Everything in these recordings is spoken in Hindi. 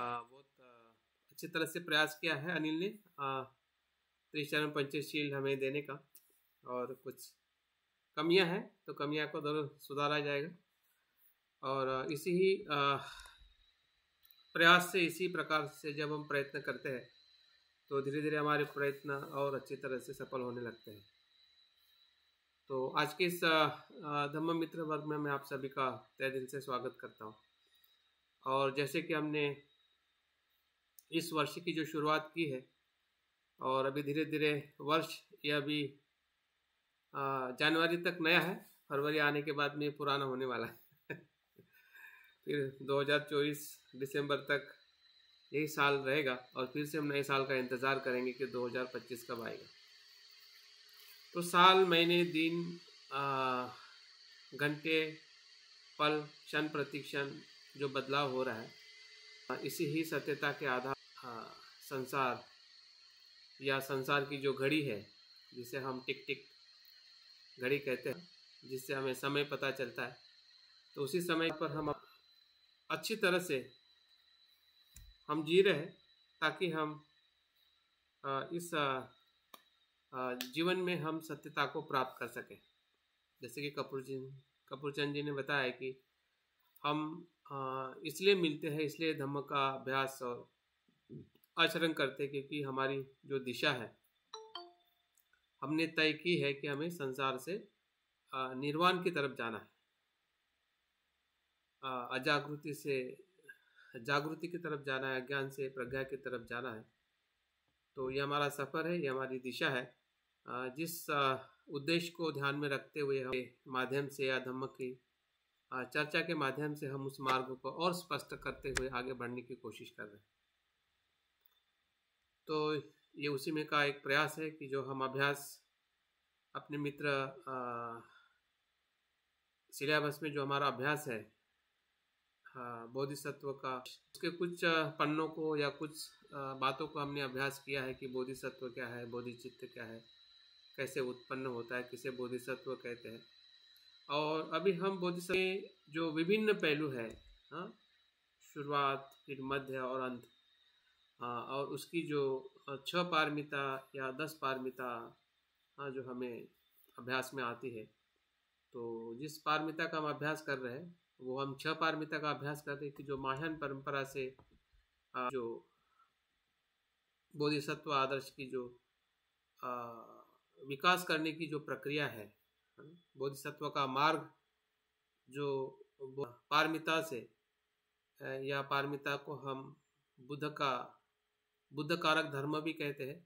बहुत अच्छी तरह से प्रयास किया है अनिल ने त्रिचरण पंचशील हमें देने का। और कुछ कमियां हैं तो कमियां को जरूर सुधारा जाएगा। और इसी ही प्रयास से, इसी प्रकार से जब हम प्रयत्न करते हैं तो धीरे धीरे हमारे प्रयत्न और अच्छी तरह से सफल होने लगते हैं। तो आज के इस धम्म मित्र वर्ग में मैं आप सभी का तहे दिल से स्वागत करता हूँ। और जैसे कि हमने इस वर्ष की जो शुरुआत की है और अभी धीरे धीरे वर्ष यह अभी जनवरी तक नया है, फरवरी आने के बाद में पुराना होने वाला है फिर 2024 दिसंबर तक यही साल रहेगा और फिर से हम नए साल का इंतज़ार करेंगे कि 2025 कब आएगा। तो साल, महीने, दिन, घंटे, पल, क्षण प्रतिक्षण जो बदलाव हो रहा है, इसी ही सत्यता के आधार संसार या संसार की जो घड़ी है, जिसे हम टिक टिक घड़ी कहते हैं, जिससे हमें समय पता चलता है, तो उसी समय पर हम अच्छी तरह से हम जी रहे हैं ताकि हम इस जीवन में हम सत्यता को प्राप्त कर सकें। जैसे कि कपूर चंद जी ने बताया कि हम इसलिए मिलते हैं, इसलिए धम्म का अभ्यास और आचरण करते हैं क्योंकि हमारी जो दिशा है हमने तय की है कि हमें संसार से निर्वाण की तरफ जाना है, अजागृति से जागृति की तरफ जाना है, ज्ञान से प्रज्ञा की तरफ जाना है। तो ये हमारा सफ़र है, ये हमारी दिशा है। जिस उद्देश्य को ध्यान में रखते हुए हम माध्यम से या धम्म की चर्चा के माध्यम से हम उस मार्ग को और स्पष्ट करते हुए आगे बढ़ने की कोशिश कर रहे हैं। तो ये उसी में का एक प्रयास है कि जो हम अभ्यास अपने मित्र सिलेबस में जो हमारा अभ्यास है बोधिसत्व का, उसके कुछ पन्नों को या कुछ बातों को हमने अभ्यास किया है कि बोधिसत्व क्या है, बोधिचित्त क्या है, कैसे उत्पन्न होता है, किसे बोधिसत्व कहते हैं। और अभी हम बोधिसत्व के जो विभिन्न पहलू है, शुरुआत, फिर मध्य और अंत, और उसकी जो 6 पारमिता या 10 पारमिता जो हमें अभ्यास में आती है, तो जिस पारमिता का हम अभ्यास कर रहे हैं वो हम 6 पारमिता का अभ्यास करते हैं कि जो महायान परंपरा से जो बोधिसत्व आदर्श की जो विकास करने की जो प्रक्रिया है, बोधिसत्व का मार्ग जो पारमिता से या पारमिता को हम बुद्ध कारक धर्म भी कहते हैं,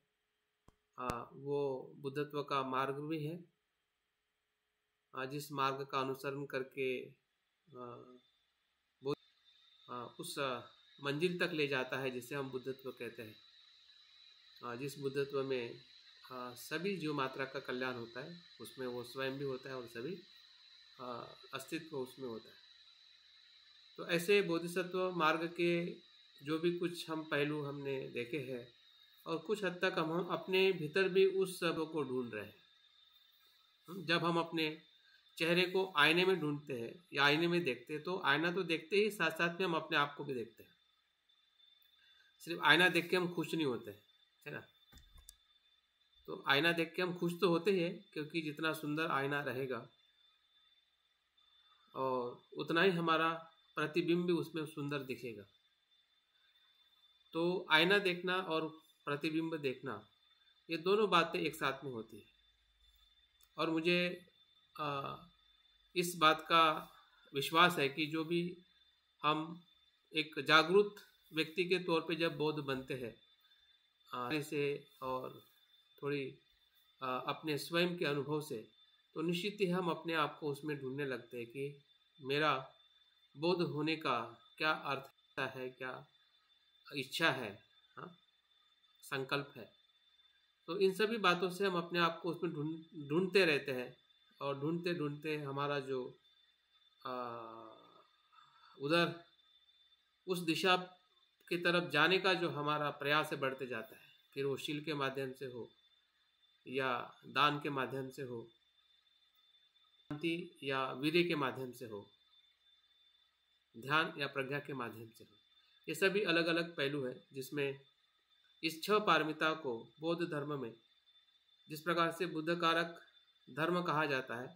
वो बुद्धत्व का मार्ग भी है, जिस मार्ग का अनुसरण करके उस मंजिल तक ले जाता है जिसे हम बुद्धत्व कहते हैं। जिस बुद्धत्व में सभी जीव मात्रा का कल्याण होता है, उसमें वो स्वयं भी होता है और सभी अस्तित्व उसमें होता है। तो ऐसे बोधिसत्व मार्ग के जो भी कुछ हम पहलू हमने देखे हैं और कुछ हद तक हम अपने भीतर भी उस सब को ढूंढ रहे हैं। जब हम अपने चेहरे को आईने में ढूंढते हैं या आईने में देखते हैं तो आईना तो देखते ही साथ साथ में हम अपने आप को भी देखते हैं। सिर्फ आईना देख के हम खुश नहीं होते, है ना। तो आईना देख के हम खुश तो होते हैं क्योंकि जितना सुंदर आईना रहेगा और उतना ही हमारा प्रतिबिंब भी उसमें सुंदर दिखेगा। तो आईना देखना और प्रतिबिंब देखना, ये दोनों बातें एक साथ में होती है। और मुझे इस बात का विश्वास है कि जो भी हम एक जागरूक व्यक्ति के तौर पे जब बौद्ध बनते हैं से और थोड़ी अपने स्वयं के अनुभव से, तो निश्चित ही हम अपने आप को उसमें ढूंढने लगते हैं कि मेरा बौद्ध होने का क्या अर्थ है, क्या इच्छा है, संकल्प है। तो इन सभी बातों से हम अपने आप को उसमें ढूंढते रहते हैं और ढूंढते ढूंढते हमारा जो उधर उस दिशा की तरफ जाने का जो हमारा प्रयास है बढ़ते जाता है। फिर वो शील के माध्यम से हो या दान के माध्यम से हो, शांति या वीर्य के माध्यम से हो, ध्यान या प्रज्ञा के माध्यम से हो, ये सभी अलग अलग पहलू है जिसमें इस 6 पारमिता को बौद्ध धर्म में जिस प्रकार से बुद्ध कारक धर्म कहा जाता है,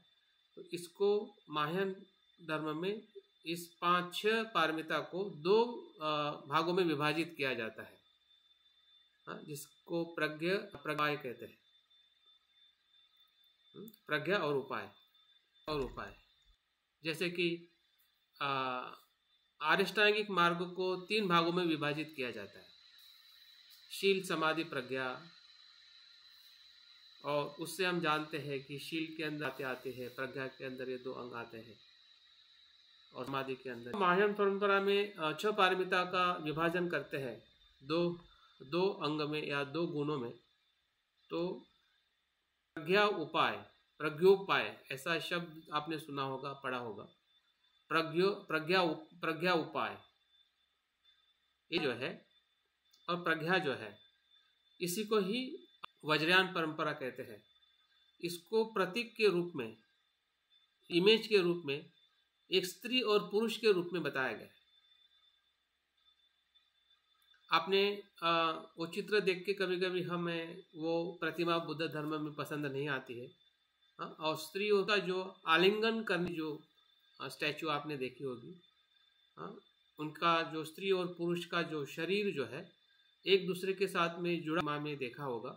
तो इसको महायान धर्म में इस 5-6 पारमिता को 2 भागों में विभाजित किया जाता है, जिसको प्रज्ञा कहते हैं। प्रज्ञा और उपाय जैसे कि आरिष्टांगिक मार्ग को 3 भागों में विभाजित किया जाता है, शील, समाधि, प्रज्ञा। और उससे हम जानते हैं कि शील के अंदर आते हैं, प्रज्ञा के अंदर ये 2 अंग आते हैं और समाधि के अंदर। महायान परंपरा में 6 पारमिता का विभाजन करते हैं दो अंग में या 2 गुणों में। तो प्रज्ञोपाय ऐसा शब्द आपने सुना होगा, पढ़ा होगा। प्रज्ञा उपाय ये जो है और प्रज्ञा जो है, इसी को ही वज्रयान परंपरा कहते हैं। इसको प्रतीक के रूप में, इमेज के रूप में एक स्त्री और पुरुष के रूप में बताया गया है। आपने वो चित्र देख के कभी कभी हमें वो प्रतिमा बुद्ध धर्म में पसंद नहीं आती है, और स्त्रियों का जो आलिंगन करने जो स्टैचू आपने देखी होगी, उनका जो स्त्री और पुरुष का जो शरीर जो है एक दूसरे के साथ में जुड़ा, माँ में देखा होगा।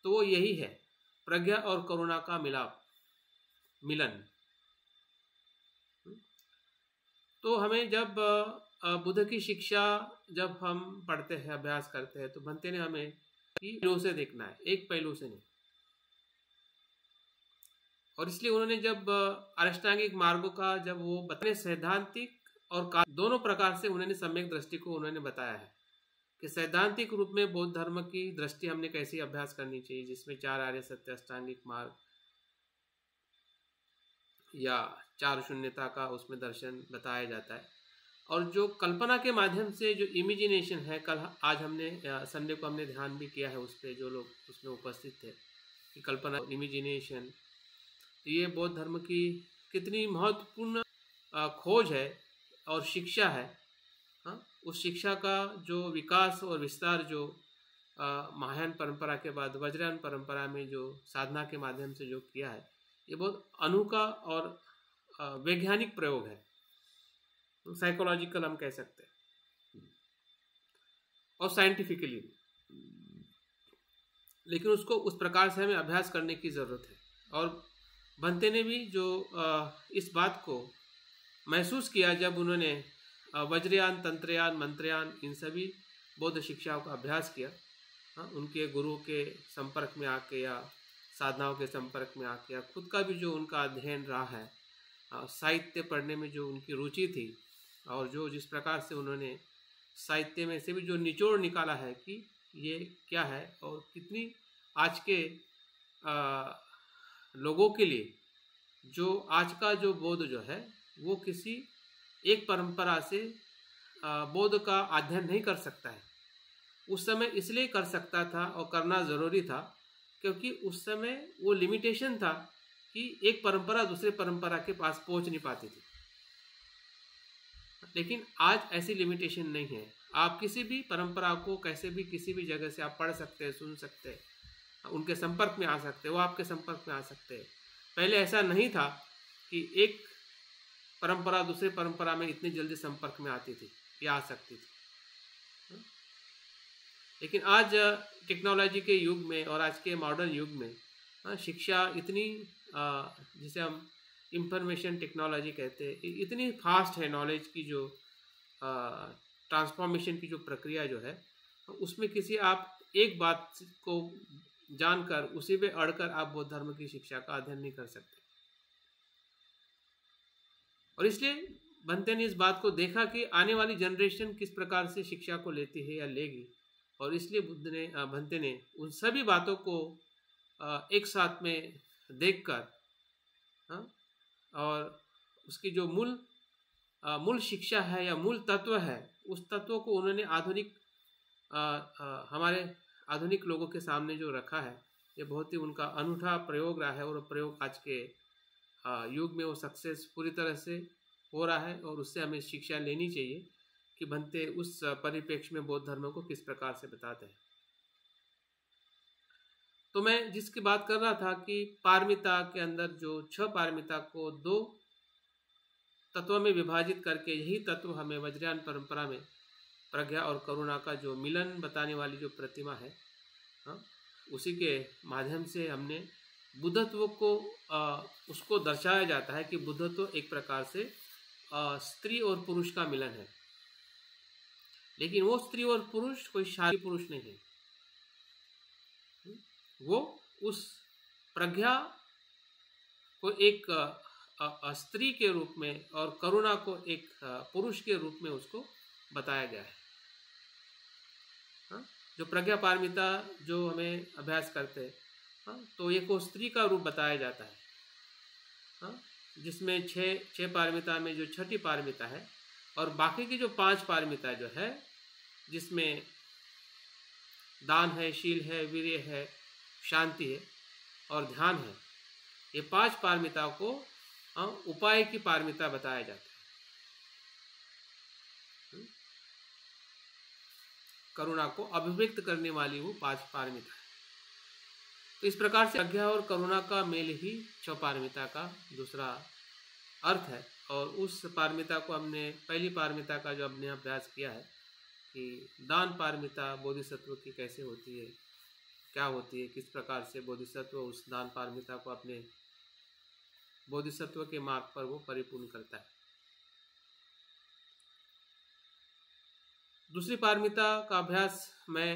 तो वो यही है, प्रज्ञा और करुणा का मिलन। तो हमें जब बुद्ध की शिक्षा जब हम पढ़ते हैं, अभ्यास करते हैं, तो बनते ने हमें पहलू से देखना है, एक पहलू से नहीं। और इसलिए उन्होंने जब अष्टांगिक मार्गों का जब वो बताने, सैद्धांतिक और दोनों प्रकार से उन्होंने सम्यक दृष्टि को उन्होंने बताया है कि सैद्धांतिक रूप में बौद्ध धर्म की दृष्टि हमने कैसी अभ्यास करनी चाहिए, जिसमें 4 आर्य सत्य, अष्टांगिक मार्ग या 4 शून्यता का उसमें दर्शन बताया जाता है। और जो कल्पना के माध्यम से जो इमेजिनेशन है, आज हमने संडे को हमने ध्यान भी किया है उस पर, जो लोग उसमें उपस्थित थे, कि कल्पना, इमेजिनेशन, ये बौद्ध धर्म की कितनी महत्वपूर्ण खोज है और शिक्षा है। उस शिक्षा का जो विकास और विस्तार जो महायान परंपरा के बाद वज्रयान परंपरा में जो साधना के माध्यम से जो किया है, ये बहुत अनोखा और वैज्ञानिक प्रयोग है, साइकोलॉजिकल हम कह सकते हैं, और साइंटिफिकली। लेकिन उसको उस प्रकार से हमें अभ्यास करने की ज़रूरत है। और भंते ने भी जो इस बात को महसूस किया जब उन्होंने वज्रयान, तंत्रयान, मंत्रयान, इन सभी बौद्ध शिक्षाओं का अभ्यास किया, उनके गुरु के संपर्क में आके या साधनाओं के संपर्क में आके, या खुद का भी जो उनका अध्ययन रहा है, साहित्य पढ़ने में जो उनकी रुचि थी, और जो जिस प्रकार से उन्होंने साहित्य में से भी जो निचोड़ निकाला है कि ये क्या है और कितनी आज के लोगों के लिए जो आज का जो बौद्ध जो है वो किसी एक परंपरा से बौद्ध का अध्ययन नहीं कर सकता है। उस समय इसलिए कर सकता था और करना ज़रूरी था क्योंकि उस समय वो लिमिटेशन था कि एक परंपरा दूसरे परंपरा के पास पहुंच नहीं पाती थी। लेकिन आज ऐसी लिमिटेशन नहीं है, आप किसी भी परंपरा को कैसे भी किसी भी जगह से आप पढ़ सकते हैं, सुन सकते हैं, उनके संपर्क में आ सकते हैं, वो आपके संपर्क में आ सकते हैं। पहले ऐसा नहीं था कि एक परंपरा दूसरे परंपरा में इतनी जल्दी संपर्क में आती थी या आ सकती थी। लेकिन आज टेक्नोलॉजी के युग में और आज के मॉडर्न युग में शिक्षा इतनी, जिसे हम इंफॉर्मेशन टेक्नोलॉजी कहते हैं, इतनी फास्ट है। नॉलेज की जो ट्रांसफॉर्मेशन की जो प्रक्रिया जो है, उसमें किसी आप एक बात को जानकर उसी पे अड़कर आप बौद्ध धर्म की शिक्षा का अध्ययन नहीं कर सकते। और इसलिए भंते ने इस बात को देखा कि आने वाली जनरेशन किस प्रकार से शिक्षा को लेती है या लेगी, और इसलिए भंते ने उन सभी बातों को एक साथ में देखकर और उसकी जो मूल शिक्षा है या मूल तत्व है, उस तत्व को उन्होंने हमारे आधुनिक लोगों के सामने जो रखा है, ये बहुत ही उनका अनूठा प्रयोग रहा है। और प्रयोग आज के युग में वो सक्सेस पूरी तरह से हो रहा है, और उससे हमें शिक्षा लेनी चाहिए कि भंते उस परिप्रेक्ष्य में बौद्ध धर्म को किस प्रकार से बताते हैं। तो मैं जिसकी बात कर रहा था कि पारमिता के अंदर जो 6 पारमिता को 2 तत्वों में विभाजित करके यही तत्व हमें वज्रयान परंपरा में प्रज्ञा और करुणा का जो मिलन बताने वाली जो प्रतिमा है, उसी के माध्यम से हमने बुद्धत्व को उसको दर्शाया जाता है कि बुद्धत्व एक प्रकार से स्त्री और पुरुष का मिलन है, लेकिन वो स्त्री और पुरुष कोई शारीरिक पुरुष नहीं है। वो उस प्रज्ञा को एक स्त्री के रूप में और करुणा को एक पुरुष के रूप में उसको बताया गया है। जो प्रज्ञा पारमिता जो हमें अभ्यास करते हैं, तो ये को स्त्री का रूप बताया जाता है, जिसमें छह पारमिता में जो छठी पारमिता है और बाकी की जो 5 पारमिता जो है, जिसमें दान है, शील है, वीर्य है, शांति है और ध्यान है, ये 5 पारमिता को उपाय की पारमिता बताया जाता है। करुणा को अभिव्यक्त करने वाली वो 5 पारमिता है। तो इस प्रकार से प्रज्ञा और करुणा का मेल ही 6 पारमिता का दूसरा अर्थ है। और उस पारमिता को हमने पहली पारमिता का जो हमने अभ्यास किया है कि दान पारमिता बोधिसत्व की कैसे होती है, क्या होती है, किस प्रकार से बोधिसत्व उस दान पारमिता को अपने बोधिसत्व के मार्ग पर वो परिपूर्ण करता है। दूसरी पारमिता का अभ्यास मैं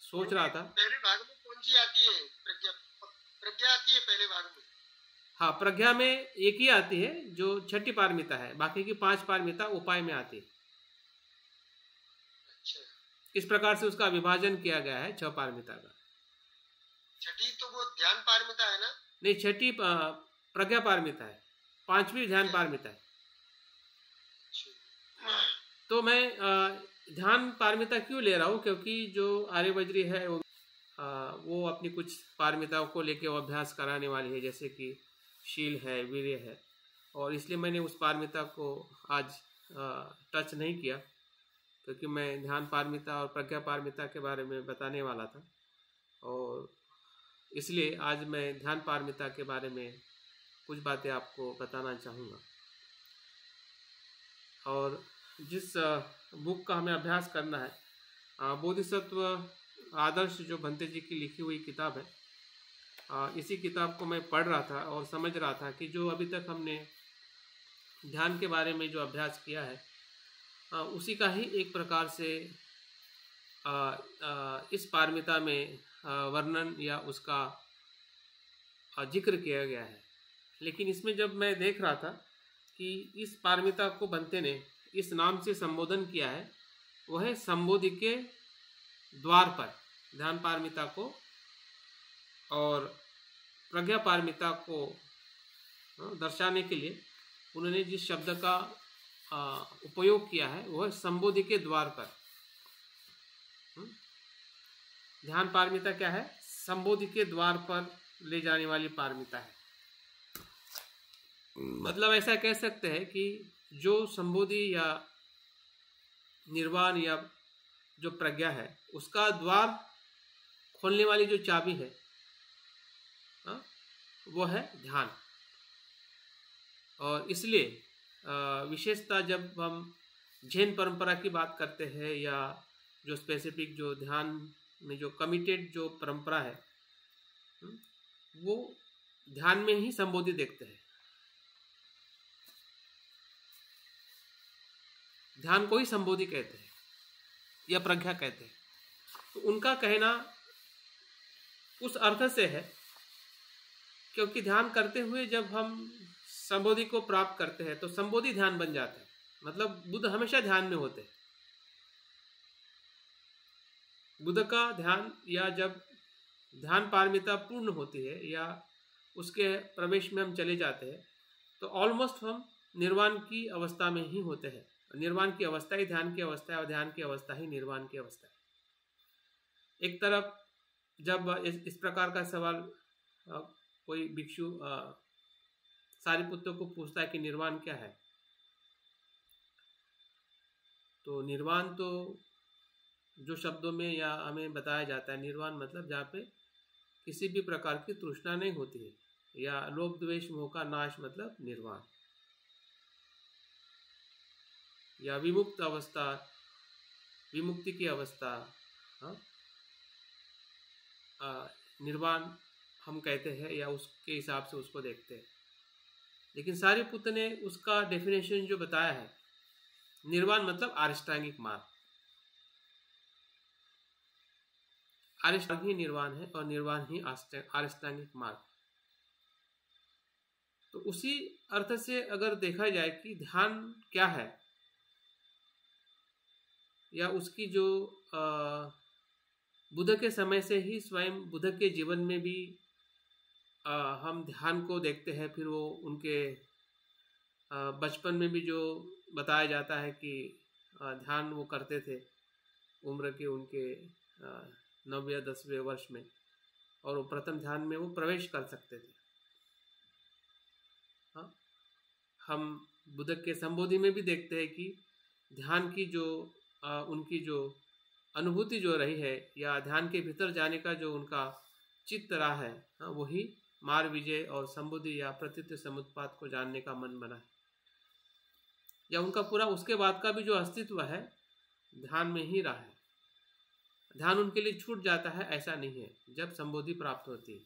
सोच रहा था। पहले भाग में कौन सी आती है? प्रज्ञा आती है पहले भाग में। हाँ, प्रज्ञा में एक ही आती है जो छठी पारमिता है, बाकी की 5 पारमिता उपाय में आती है। अच्छा, इस प्रकार से उसका विभाजन किया गया है 6 पारमिता का। छठी तो वो ध्यान पारमिता है ना? नहीं, छठी प्रज्ञा पारमिता है, 5वीं ध्यान पारमिता है। तो मैं ध्यान पारमिता क्यों ले रहा हूँ, क्योंकि जो आर्यवज्री है वो अपनी कुछ पारमिताओं को लेके वो अभ्यास कराने वाली है, जैसे कि शील है, वीर्य है, और इसलिए मैंने उस पारमिता को आज टच नहीं किया, क्योंकि मैं ध्यान पारमिता और प्रज्ञा पारमिता के बारे में बताने वाला था। और इसलिए आज मैं ध्यान पारमिता के बारे में कुछ बातें आपको बताना चाहूँगा। और जिस बुक का हमें अभ्यास करना है, बोधिसत्व आदर्श जो भंते जी की लिखी हुई किताब है, इसी किताब को मैं पढ़ रहा था और समझ रहा था कि जो अभी तक हमने ध्यान के बारे में जो अभ्यास किया है, उसी का ही एक प्रकार से इस पारमिता में वर्णन या उसका जिक्र किया गया है। लेकिन इसमें जब मैं देख रहा था कि इस पारमिता को भंते ने इस नाम से संबोधन किया है, वह है संबोधि के द्वार पर ध्यान पारमिता को, और प्रज्ञा पारमिता को दर्शाने के लिए उन्होंने जिस शब्द का उपयोग किया है वह संबोधि के द्वार पर। ध्यान पारमिता क्या है? संबोधि के द्वार पर ले जाने वाली पारमिता है। मतलब ऐसा कह सकते हैं कि जो संबोधि या निर्वाण या जो प्रज्ञा है, उसका द्वार खोलने वाली जो चाबी है, वो है ध्यान। और इसलिए विशेषता जब हम जैन परंपरा की बात करते हैं या जो स्पेसिफिक जो ध्यान में जो कमिटेड जो परंपरा है, वो ध्यान में ही संबोधि देखते हैं, ध्यान को ही संबोधि कहते हैं या प्रज्ञा कहते हैं। तो उनका कहना उस अर्थ से है क्योंकि ध्यान करते हुए जब हम संबोधि को प्राप्त करते हैं तो संबोधि ध्यान बन जाता है। मतलब बुद्ध हमेशा ध्यान में होते हैं। बुद्ध का ध्यान या जब ध्यान पारमिता पूर्ण होती है या उसके प्रवेश में हम चले जाते हैं तो ऑलमोस्ट हम निर्वाण की अवस्था में ही होते हैं। निर्वाण की अवस्था ही ध्यान की अवस्था है और ध्यान की अवस्था ही निर्वाण की अवस्था है। एक तरफ जब इस प्रकार का सवाल कोई भिक्षु सारिपुत्र को पूछता है कि निर्वाण क्या है, तो निर्वाण तो जो शब्दों में या हमें बताया जाता है, निर्वाण मतलब जहाँ पे किसी भी प्रकार की तृष्णा नहीं होती है, या लोभ द्वेष मोह का नाश मतलब निर्वाण, या विमुक्त अवस्था, विमुक्ति की अवस्था। हाँ, निर्वाण हम कहते हैं या उसके हिसाब से उसको देखते हैं। लेकिन सारिपुत्र ने उसका डेफिनेशन जो बताया है, निर्वाण मतलब आरिष्टांगिक मार्ग, आरिष्टांग ही निर्वाण है और निर्वाण ही आरिष्टांगिक मार्ग। तो उसी अर्थ से अगर देखा जाए कि ध्यान क्या है, या उसकी जो बुद्ध के समय से ही स्वयं बुद्ध के जीवन में भी हम ध्यान को देखते हैं। फिर वो उनके बचपन में भी जो बताया जाता है कि ध्यान वो करते थे उम्र के उनके 9वें या 10वें वर्ष में, और वो प्रथम ध्यान में वो प्रवेश कर सकते थे। हाँ, हम बुद्ध के संबोधि में भी देखते हैं कि ध्यान की जो उनकी जो अनुभूति जो रही है, या ध्यान के भीतर जाने का जो उनका चित्त रहा है, वही मार विजय और संबोधि या प्रतीत समुत्पाद को जानने का मन बना है, या उनका पूरा उसके बाद का भी जो अस्तित्व है ध्यान में ही रहा है। ध्यान उनके लिए छूट जाता है ऐसा नहीं है जब संबोधि प्राप्त होती है।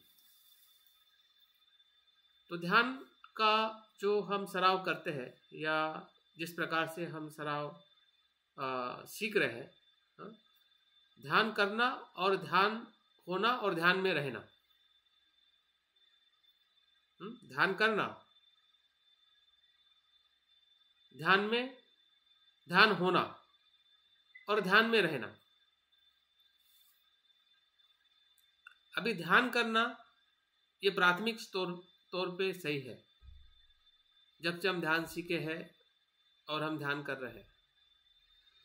तो ध्यान का जो हम सराव करते हैं, या जिस प्रकार से हम सराव सीख रहे हैं, ध्यान करना और ध्यान होना और ध्यान में रहना, ध्यान करना, ध्यान में ध्यान होना और ध्यान में रहना। अभी ध्यान करना ये प्राथमिक तौर पे सही है, जब से हम ध्यान सीखे हैं और हम ध्यान कर रहे हैं।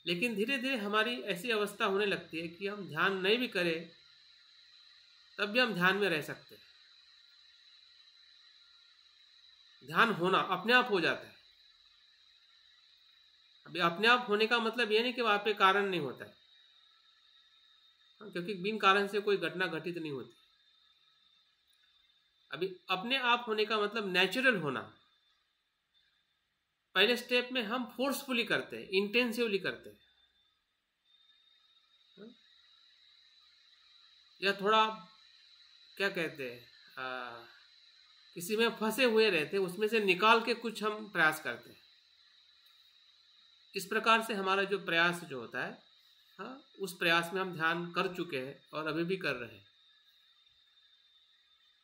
लेकिन धीरे धीरे हमारी ऐसी अवस्था होने लगती है कि हम ध्यान नहीं भी करें तब भी हम ध्यान में रह सकते हैं। ध्यान होना अपने आप हो जाता है। अभी अपने आप होने का मतलब ये नहीं कि वहां पे कारण नहीं होता है, क्योंकि बिन कारण से कोई घटना घटित नहीं होती। अभी अपने आप होने का मतलब नेचुरल होना। पहले स्टेप में हम फोर्सफुली करते हैं, इंटेंसिवली करते हैं, या थोड़ा क्या कहते हैं, किसी में फंसे हुए रहते हैं, उसमें से निकाल के कुछ हम प्रयास करते हैं। इस प्रकार से हमारा जो प्रयास जो होता है, उस प्रयास में हम ध्यान कर चुके हैं और अभी भी कर रहे हैं।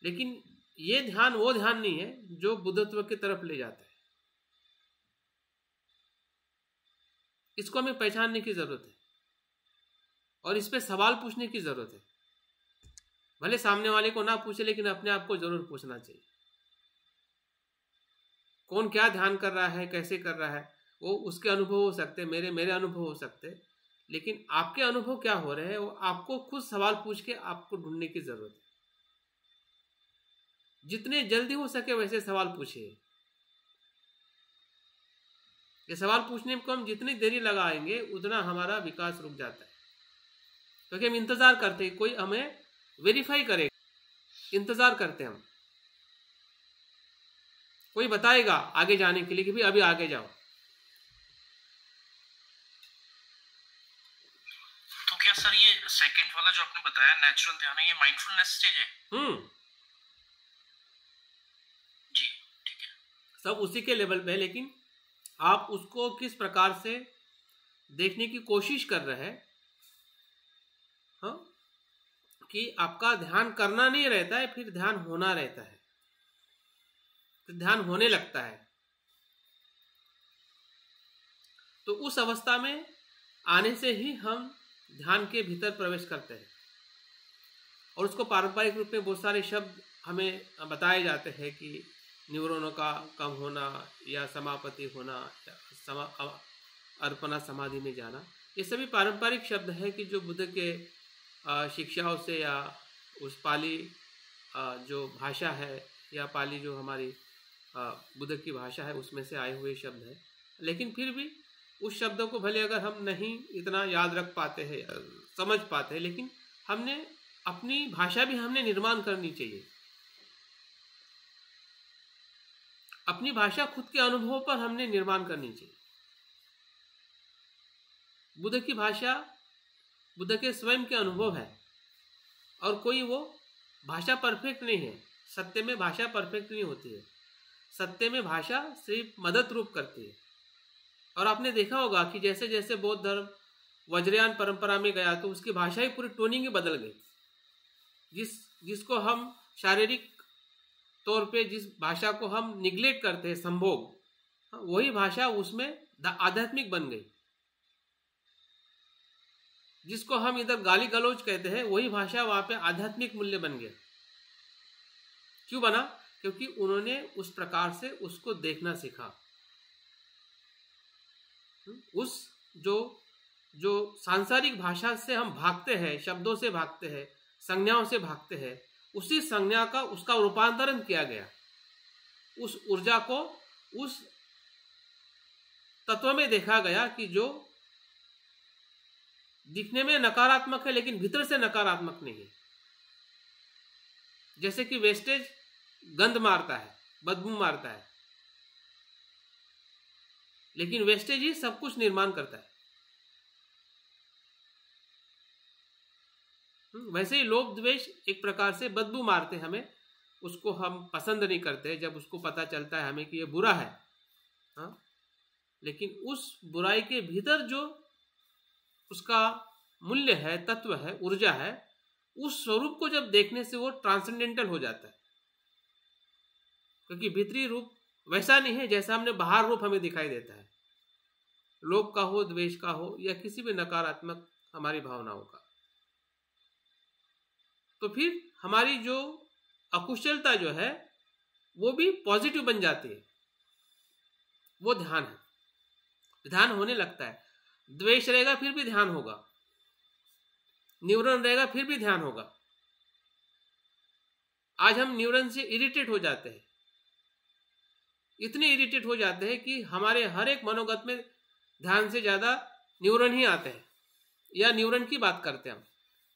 लेकिन ये ध्यान वो ध्यान नहीं है जो बुद्धत्व की तरफ ले जाता है। इसको हमें पहचानने की जरूरत है और इस पे सवाल पूछने की जरूरत है। भले सामने वाले को ना पूछे, लेकिन अपने आप को जरूर पूछना चाहिए। कौन क्या ध्यान कर रहा है, कैसे कर रहा है, वो उसके अनुभव हो सकते, मेरे अनुभव हो सकते, लेकिन आपके अनुभव क्या हो रहे हैं वो आपको खुद सवाल पूछ के आपको ढूंढने की जरूरत है। जितने जल्दी हो सके वैसे सवाल पूछिए। ये सवाल पूछने को हम जितनी देरी लगाएंगे उतना हमारा विकास रुक जाता है, क्योंकि हम इंतजार करते हैं कोई हमें वेरीफाई करे, इंतजार करते हैं हम, कोई बताएगा आगे जाने के लिए कि भाई अभी आगे जाओ। तो क्या सर ये सेकंड वाला जो आपने बताया नेचुरल ध्यान है, ये माइंडफुलनेस स्टेज है? जी ठीक है, सब उसी के लेवल पे है, लेकिन आप उसको किस प्रकार से देखने की कोशिश कर रहे हैं, कि आपका ध्यान करना नहीं रहता है, फिर ध्यान होना रहता है, फिर ध्यान होने लगता है। तो उस अवस्था में आने से ही हम ध्यान के भीतर प्रवेश करते हैं। और उसको पारंपरिक रूप में बहुत सारे शब्द हमें बताए जाते हैं कि न्यूरॉनों का कम होना, या समापति होना, या अर्पणा समाधि में जाना, ये सभी पारंपरिक शब्द हैं कि जो बुद्ध के शिक्षाओं से या उस पाली जो भाषा है, या पाली जो हमारी बुद्ध की भाषा है उसमें से आए हुए शब्द हैं। लेकिन फिर भी उस शब्दों को भले अगर हम नहीं इतना याद रख पाते हैं, समझ पाते हैं, लेकिन हमने अपनी भाषा भी हमने निर्माण करनी चाहिए। अपनी भाषा खुद के अनुभव पर हमने निर्माण करनी चाहिए। बुद्ध की भाषा बुद्ध के स्वयं के अनुभव है, और कोई वो भाषा परफेक्ट नहीं है। सत्य में भाषा परफेक्ट नहीं होती है। सत्य में भाषा सिर्फ मदद रूप करती है। और आपने देखा होगा कि जैसे जैसे बौद्ध धर्म वज्रयान परंपरा में गया तो उसकी भाषा ही पूरी टोनिंग ही बदल गई। जिसको हम शारीरिक तौर पे जिस भाषा को हम निग्लेक्ट करते हैं, संभोग, वही भाषा उसमें आध्यात्मिक बन गई। जिसको हम इधर गाली गलौज कहते हैं, वही भाषा वहां पे आध्यात्मिक मूल्य बन गया। क्यों बना? क्योंकि उन्होंने उस प्रकार से उसको देखना सीखा। उस जो सांसारिक भाषा से हम भागते हैं, शब्दों से भागते हैं, संज्ञाओं से भागते हैं, उसी संज्ञा का उसका रूपांतरण किया गया। उस ऊर्जा को उस तत्व में देखा गया कि जो दिखने में नकारात्मक है लेकिन भीतर से नकारात्मक नहीं है। जैसे कि वेस्टेज गंध मारता है, बदबू मारता है, लेकिन वेस्टेज ही सब कुछ निर्माण करता है। वैसे ही लोभ द्वेष एक प्रकार से बदबू मारते हैं हमें, उसको हम पसंद नहीं करते जब उसको पता चलता है हमें कि ये बुरा है। हाँ, लेकिन उस बुराई के भीतर जो उसका मूल्य है, तत्व है, ऊर्जा है, उस स्वरूप को जब देखने से वो ट्रांसेंडेंटल हो जाता है। क्योंकि भीतरी रूप वैसा नहीं है जैसा हमने बाहर रूप हमें दिखाई देता है, लोभ का हो, द्वेष का हो, या किसी भी नकारात्मक हमारी भावनाओं का। तो फिर हमारी जो अकुशलता जो है वो भी पॉजिटिव बन जाती है। वो ध्यान है, ध्यान होने लगता है। द्वेष रहेगा फिर भी ध्यान होगा, न्यूरन रहेगा फिर भी ध्यान होगा। आज हम न्यूरन से इरिटेट हो जाते हैं, इतने इरिटेट हो जाते हैं कि हमारे हर एक मनोगत में ध्यान से ज्यादा न्यूरन ही आते हैं, या न्यूरन की बात करते हैं हम।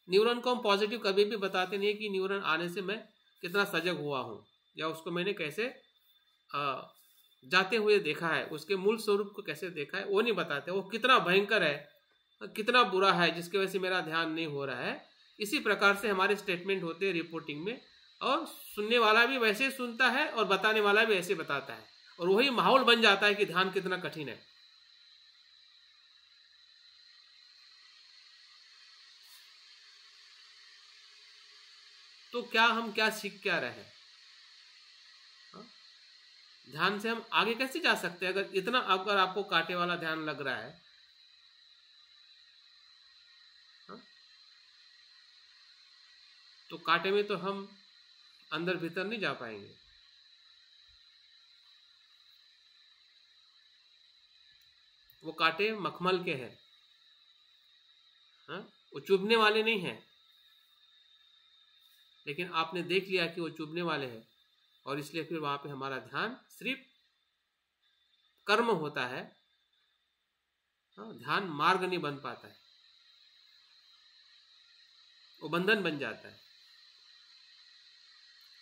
न्यूरन को हम पॉजिटिव कभी भी बताते नहीं कि न्यूरन आने से मैं कितना सजग हुआ हूं, या उसको मैंने कैसे जाते हुए देखा है, उसके मूल स्वरूप को कैसे देखा है, वो नहीं बताते। वो कितना भयंकर है, कितना बुरा है, जिसकी वजह से मेरा ध्यान नहीं हो रहा है। इसी प्रकार से हमारे स्टेटमेंट होते हैं रिपोर्टिंग में, और सुनने वाला भी वैसे सुनता है और बताने वाला भी ऐसे बताता है, और वही माहौल बन जाता है कि ध्यान कितना कठिन है। तो हम क्या सीख क्या रहे हैं? ध्यान से हम आगे कैसे जा सकते हैं? अगर आपको कांटे वाला ध्यान लग रहा है, तो कांटे में तो हम अंदर भीतर नहीं जा पाएंगे। वो कांटे मखमल के हैं, वो चुभने वाले नहीं हैं। लेकिन आपने देख लिया कि वो चुभने वाले हैं, और इसलिए फिर वहां पे हमारा ध्यान सिर्फ कर्म होता है। ध्यान मार्ग नहीं बन पाता है, वो बंधन बन जाता है,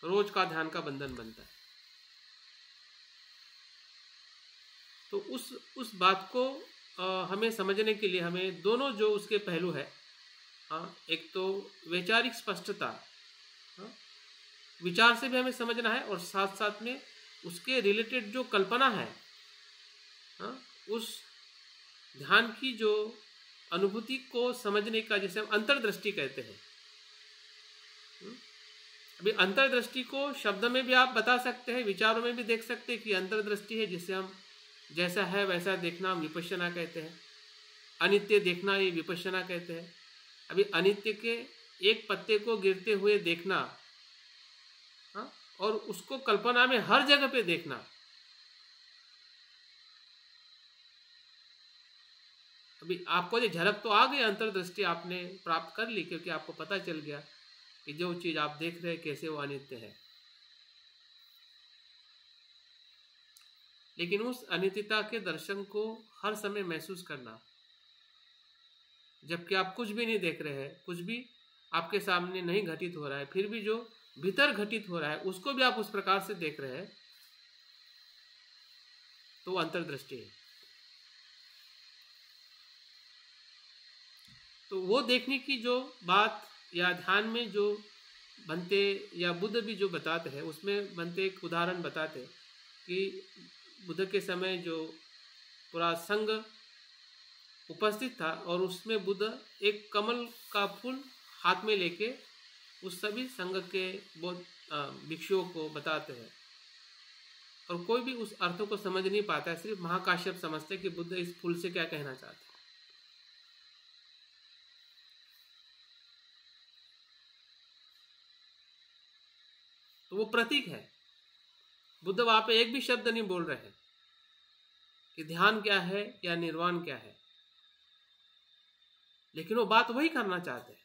रोज का ध्यान का बंधन बनता है। तो उस बात को हमें समझने के लिए हमें दोनों जो उसके पहलू है, एक तो वैचारिक स्पष्टता, विचार से भी हमें समझना है, और साथ साथ में उसके रिलेटेड जो कल्पना है, उस ध्यान की जो अनुभूति को समझने का, जैसे हम अंतर्दृष्टि कहते हैं। अभी अंतर्दृष्टि को शब्द में भी आप बता सकते हैं, विचारों में भी देख सकते हैं कि अंतर्दृष्टि है, जिसे हम जैसा है वैसा देखना हम विपश्यना कहते हैं। अनित्य देखना ये विपश्यना कहते हैं। अभी अनित्य के एक पत्ते को गिरते हुए देखना, और उसको कल्पना में हर जगह पे देखना, अभी आपको ये झलक तो आ गई, अंतर्दृष्टि आपने प्राप्त कर ली, क्योंकि आपको पता चल गया कि जो चीज आप देख रहे हैं कैसे वो अनित्य है। लेकिन उस अनित्यता के दर्शन को हर समय महसूस करना, जबकि आप कुछ भी नहीं देख रहे हैं, कुछ भी आपके सामने नहीं घटित हो रहा है, फिर भी जो भीतर घटित हो रहा है उसको भी आप उस प्रकार से देख रहे हैं, तो अंतर्दृष्टि है। तो वो देखने की जो बात या ध्यान में जो बनते या बुद्ध भी जो बताते हैं, उसमें बनते एक उदाहरण बताते कि बुद्ध के समय जो पूरा संघ उपस्थित था और उसमें बुद्ध एक कमल का फूल हाथ में लेके उस सभी संघ के भिक्षुओं को बताते हैं, और कोई भी उस अर्थों को समझ नहीं पाता है। सिर्फ महाकाश्यप समझते कि बुद्ध इस फूल से क्या कहना चाहते हैं। तो वो प्रतीक है। बुद्ध वहां पे एक भी शब्द नहीं बोल रहे हैं कि ध्यान क्या है या निर्वाण क्या है, लेकिन वो बात वही करना चाहते हैं।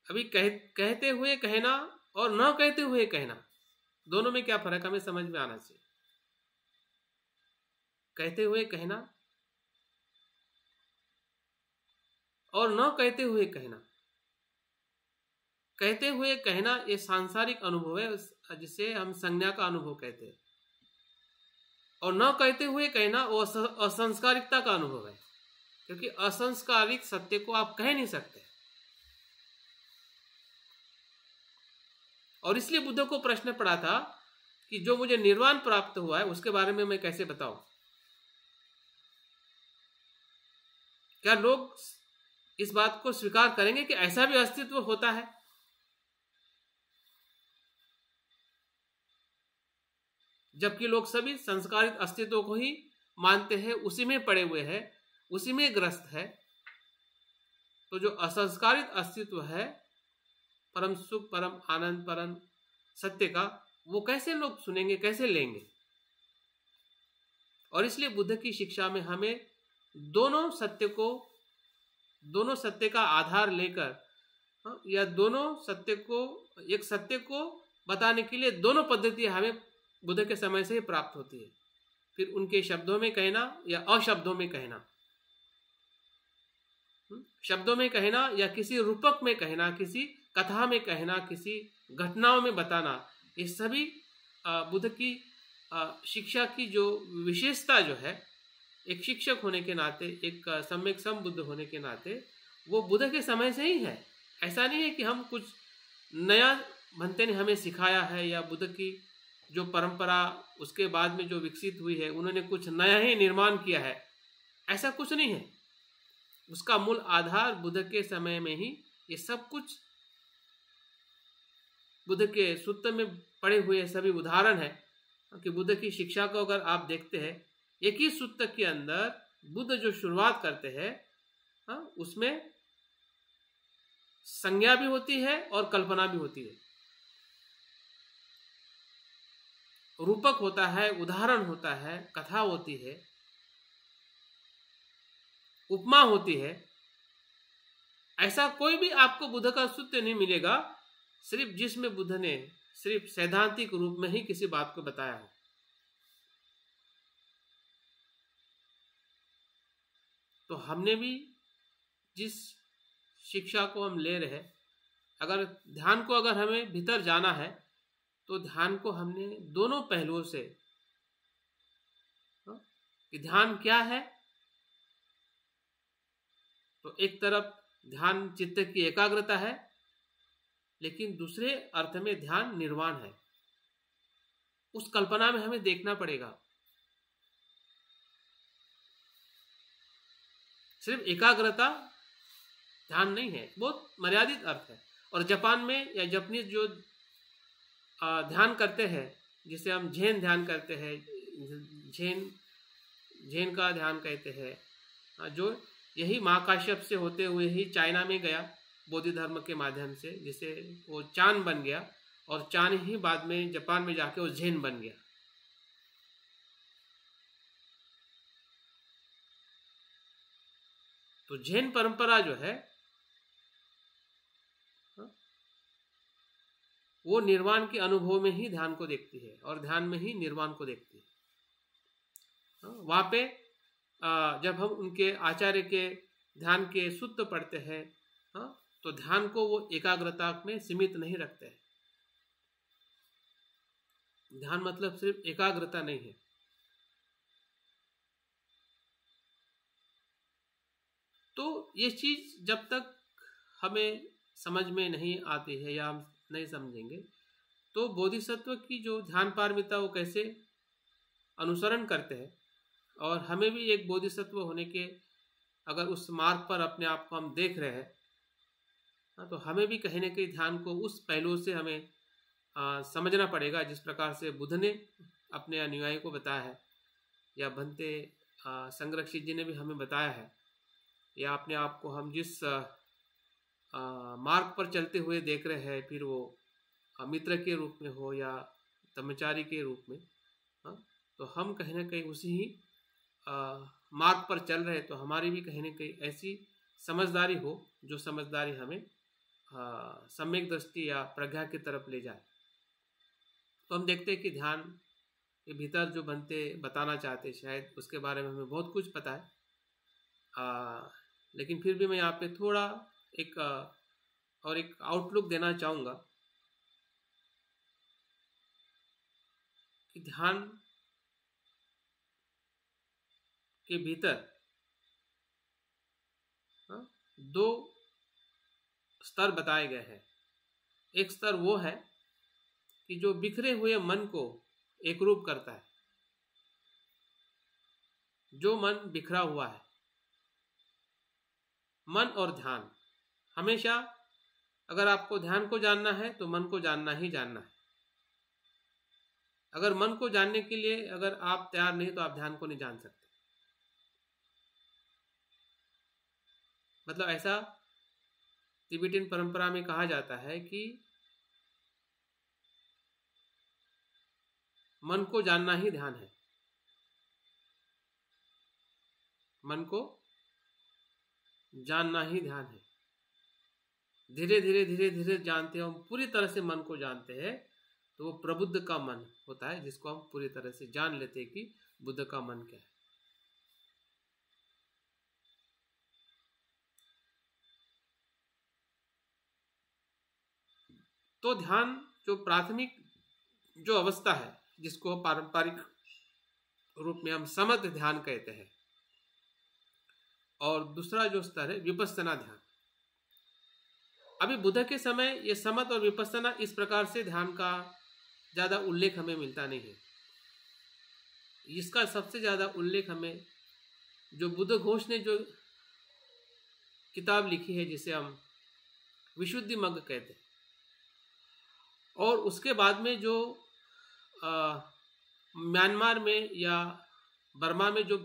अभी कहते हुए कहना और न कहते हुए कहना, दोनों में क्या फर्क हमें समझ में आना चाहिए। कहते हुए कहना और न कहते हुए कहना। कहते हुए कहना ये सांसारिक अनुभव है, जिसे हम संज्ञा का अनुभव कहते हैं, और न कहते हुए कहना वो असंस्कारिकता का अनुभव है, क्योंकि असंस्कारिक सत्य को आप कह नहीं सकते। और इसलिए बुद्ध को प्रश्न पड़ा था कि जो मुझे निर्वाण प्राप्त हुआ है उसके बारे में मैं कैसे बताऊं। क्या लोग इस बात को स्वीकार करेंगे कि ऐसा भी अस्तित्व होता है? जबकि लोग सभी संस्कारित अस्तित्व को ही मानते हैं, उसी में पड़े हुए हैं, उसी में ग्रस्त है। तो जो असंस्कारित अस्तित्व है, परम सुख, परम आनंद, परम सत्य का, वो कैसे लोग सुनेंगे, कैसे लेंगे? और इसलिए बुद्ध की शिक्षा में हमें दोनों सत्य का आधार लेकर या दोनों सत्य को, एक सत्य को बताने के लिए दोनों पद्धतियां हमें बुद्ध के समय से ही प्राप्त होती है। फिर उनके शब्दों में कहना या अशब्दों में कहना, शब्दों में कहना या किसी रूपक में कहना, किसी कथा में कहना, किसी घटनाओं में बताना, ये सभी बुद्ध की शिक्षा की जो विशेषता जो है, एक शिक्षक होने के नाते, एक सम्यक संबुद्ध होने के नाते, वो बुद्ध के समय से ही है। ऐसा नहीं है कि हम कुछ नया बनते ने हमें सिखाया है, या बुद्ध की जो परंपरा उसके बाद में जो विकसित हुई है उन्होंने कुछ नया ही निर्माण किया है, ऐसा कुछ नहीं है। उसका मूल आधार बुद्ध के समय में ही ये सब कुछ बुद्ध के सूत्र में पड़े हुए सभी उदाहरण है कि बुद्ध की शिक्षा को अगर आप देखते हैं, एक ही सूत्र के अंदर बुद्ध जो शुरुआत करते हैं, उसमें संज्ञा भी होती है और कल्पना भी होती है, रूपक होता है, उदाहरण होता है, कथा होती है, उपमा होती है। ऐसा कोई भी आपको बुद्ध का सूत्र नहीं मिलेगा सिर्फ जिसमें बुद्ध ने सिर्फ सैद्धांतिक रूप में ही किसी बात को बताया है। तो हमने भी जिस शिक्षा को हम ले रहे हैं, अगर ध्यान को अगर हमें भीतर जाना है तो ध्यान को हमने दोनों पहलुओं से, कि ध्यान क्या है, तो एक तरफ ध्यान चित्त की एकाग्रता है, लेकिन दूसरे अर्थ में ध्यान निर्वाण है। उस कल्पना में हमें देखना पड़ेगा। सिर्फ एकाग्रता ध्यान नहीं है, बहुत मर्यादित अर्थ है। और जापान में या जापानीज जो ध्यान करते हैं, जिसे हम झेन ध्यान करते हैं, झेन का ध्यान कहते हैं, जो यही महाकाश्यप से होते हुए ही चाइना में गया बौद्ध धर्म के माध्यम से, जिसे वो चान बन गया, और चान ही बाद में जापान में जाके वो झेन बन गया। तो झेन परंपरा जो है वो निर्वाण के अनुभव में ही ध्यान को देखती है और ध्यान में ही निर्वाण को देखती है। वहाँ पे जब हम उनके आचार्य के ध्यान के सूत्र पढ़ते हैं, तो ध्यान को वो एकाग्रता में सीमित नहीं रखते हैं। ध्यान मतलब सिर्फ एकाग्रता नहीं है। तो ये चीज जब तक हमें समझ में नहीं आती है या हम नहीं समझेंगे, तो बोधिसत्व की जो ध्यान पारमिता वो कैसे अनुसरण करते हैं, और हमें भी एक बोधिसत्व होने के अगर उस मार्ग पर अपने आप को हम देख रहे हैं, तो हमें भी कहीं ना कहीं ध्यान को उस पहलू से हमें समझना पड़ेगा, जिस प्रकार से बुद्ध ने अपने अनुयायी को बताया है, या भंते संरक्षित जी ने भी हमें बताया है, या अपने आप को हम जिस मार्ग पर चलते हुए देख रहे हैं, फिर वो मित्र के रूप में हो या ब्रह्मचारी के रूप में, तो हम कहीं ना कहीं उसी ही मार्ग पर चल रहे, तो हमारी भी कहीं ना कहीं ऐसी समझदारी हो जो समझदारी हमें सम्यक दृष्टि या प्रज्ञा की तरफ ले जाए। तो हम देखते हैं कि ध्यान के भीतर जो बनते बताना चाहते, शायद उसके बारे में हमें बहुत कुछ पता है, लेकिन फिर भी मैं यहाँ पे थोड़ा एक आउटलुक देना चाहूँगा कि ध्यान के भीतर दो स्तर बताए गए हैं। एक स्तर वो है कि जो बिखरे हुए मन को एकरूप करता है, जो मन बिखरा हुआ है। मन और ध्यान, हमेशा अगर आपको ध्यान को जानना है तो मन को जानना ही जानना है। अगर मन को जानने के लिए अगर आप तैयार नहीं, तो आप ध्यान को नहीं जान सकते। मतलब ऐसा तिब्बतन परंपरा में कहा जाता है कि मन को जानना ही ध्यान है। मन को जानना ही ध्यान है। धीरे धीरे धीरे धीरे जानते हैं, हम पूरी तरह से मन को जानते हैं, तो वो प्रबुद्ध का मन होता है, जिसको हम पूरी तरह से जान लेते हैं कि बुद्ध का मन क्या है। तो ध्यान जो प्राथमिक जो अवस्था है, जिसको पारंपरिक रूप में हम समत ध्यान कहते हैं, और दूसरा जो स्तर है विपස්සना ध्यान। अभी बुद्ध के समय ये समत और विपස්සना इस प्रकार से ध्यान का ज्यादा उल्लेख हमें मिलता नहीं है। इसका सबसे ज्यादा उल्लेख हमें जो बुद्ध घोष ने जो किताब लिखी है, जिसे हम विशुद्धि मग्ग कहते हैं, और उसके बाद में जो म्यांमार में या बर्मा में जो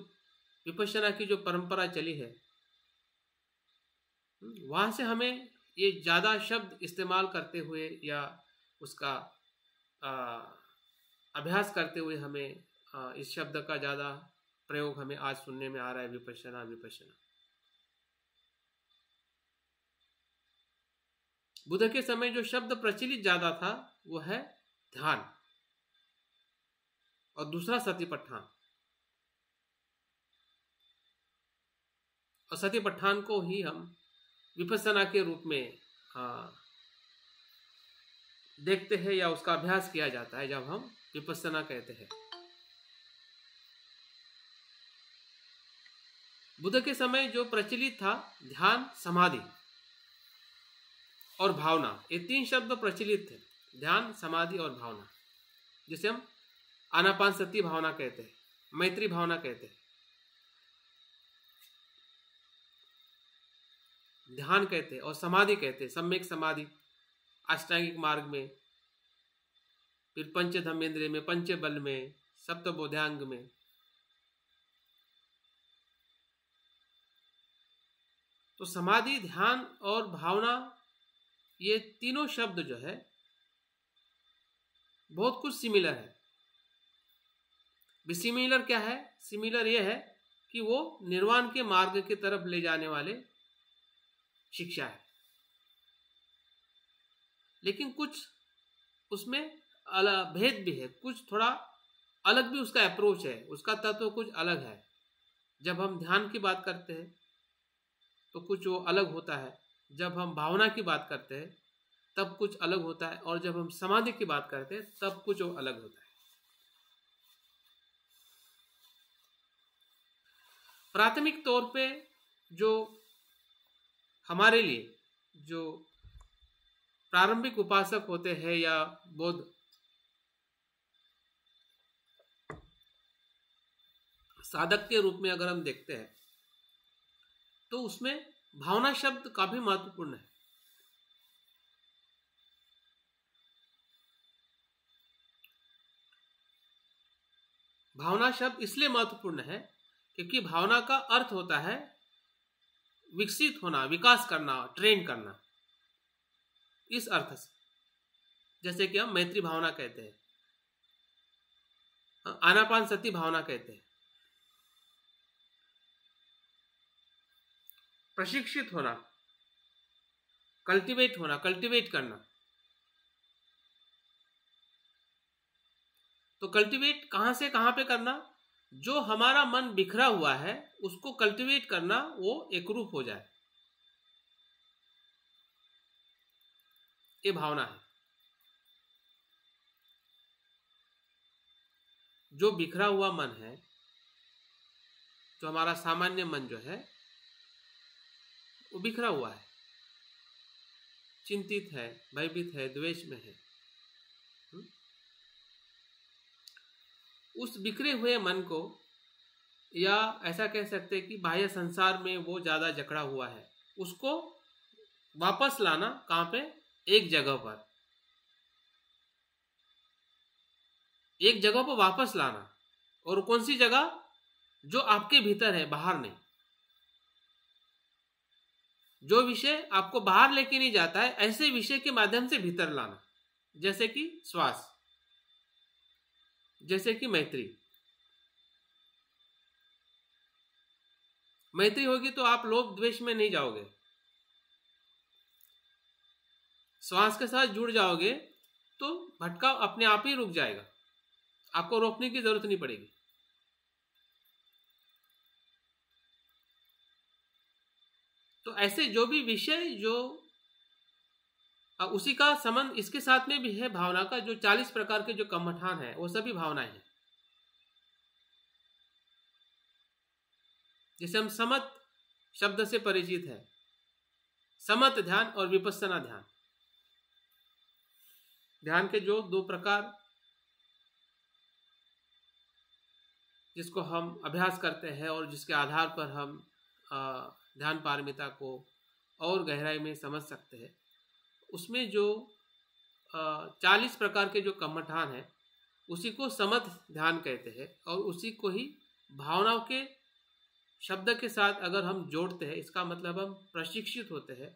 विपश्यना की जो परंपरा चली है, वहां से हमें ये ज़्यादा शब्द इस्तेमाल करते हुए या उसका अभ्यास करते हुए हमें इस शब्द का ज़्यादा प्रयोग हमें आज सुनने में आ रहा है, विपश्यना विपश्यना। बुद्ध के समय जो शब्द प्रचलित ज़्यादा था वो है ध्यान, और दूसरा सतिपट्ठान। और सतिपट्ठान को ही हम विपස්සना के रूप में देखते हैं, या उसका अभ्यास किया जाता है जब हम विपස්සना कहते हैं। बुद्ध के समय जो प्रचलित था ध्यान, समाधि और भावना, ये तीन शब्द प्रचलित थे, ध्यान, समाधि और भावना, जिसे हम आनापानसति भावना कहते हैं, मैत्री भावना कहते हैं, ध्यान कहते हैं, और समाधि कहते हैं, सम्यक समाधि अष्टांगिक मार्ग में, फिर पंच धम्मेंद्रिय में, पंच बल में, सप्त बोधांग में। तो समाधि, ध्यान और भावना, ये तीनों शब्द जो है बहुत कुछ सिमिलर है। सिमिलर क्या है? सिमिलर ये है कि वो निर्वाण के मार्ग की तरफ ले जाने वाले शिक्षा है, लेकिन कुछ उसमें अलग भेद भी है, कुछ थोड़ा अलग भी उसका अप्रोच है, उसका तत्व कुछ अलग है। जब हम ध्यान की बात करते हैं तो कुछ वो अलग होता है, जब हम भावना की बात करते हैं तब कुछ अलग होता है, और जब हम समाधि की बात करते हैं तब कुछ वो अलग होता है। प्राथमिक तौर पे जो हमारे लिए जो प्रारंभिक उपासक होते हैं या बौद्ध साधक के रूप में अगर हम देखते हैं तो उसमें भावना शब्द काफी महत्वपूर्ण है। भावना शब्द इसलिए महत्वपूर्ण है क्योंकि भावना का अर्थ होता है विकसित होना, विकास करना, ट्रेन करना। इस अर्थ से जैसे कि हम मैत्री भावना कहते हैं, आनापान सती भावना कहते हैं। प्रशिक्षित होना, कल्टीवेट होना, कल्टीवेट करना। तो कल्टीवेट कहां से कहां पे करना? जो हमारा मन बिखरा हुआ है उसको कल्टीवेट करना, वो एकरूप हो जाए, ये भावना है। जो बिखरा हुआ मन है, जो हमारा सामान्य मन जो है वो बिखरा हुआ है, चिंतित है, भयभीत है, द्वेष में है। उस बिखरे हुए मन को, या ऐसा कह सकते हैं कि बाह्य संसार में वो ज्यादा जकड़ा हुआ है, उसको वापस लाना कहां पे? एक जगह पर, एक जगह पर वापस लाना। और कौन सी जगह? जो आपके भीतर है, बाहर नहीं। जो विषय आपको बाहर लेके नहीं जाता है, ऐसे विषय के माध्यम से भीतर लाना। जैसे कि श्वास, जैसे कि मैत्री। मैत्री होगी तो आप लोभ द्वेष में नहीं जाओगे, श्वास के साथ जुड़ जाओगे तो भटकाव अपने आप ही रुक जाएगा, आपको रोकने की जरूरत नहीं पड़ेगी। तो ऐसे जो भी विषय, जो उसी का संबंध इसके साथ में भी है भावना का। जो 40 प्रकार के जो कर्मठान है वो सभी भावनाएं हैं। जैसे हम समत शब्द से परिचित है, समत ध्यान और विपस्सना ध्यान। ध्यान के जो 2 प्रकार जिसको हम अभ्यास करते हैं और जिसके आधार पर हम ध्यान पारमिता को और गहराई में समझ सकते हैं, उसमें जो 40 प्रकार के जो कर्मठान है उसी को समत ध्यान कहते हैं। और उसी को ही भावनाओं के शब्द के साथ अगर हम जोड़ते हैं, इसका मतलब हम प्रशिक्षित होते हैं,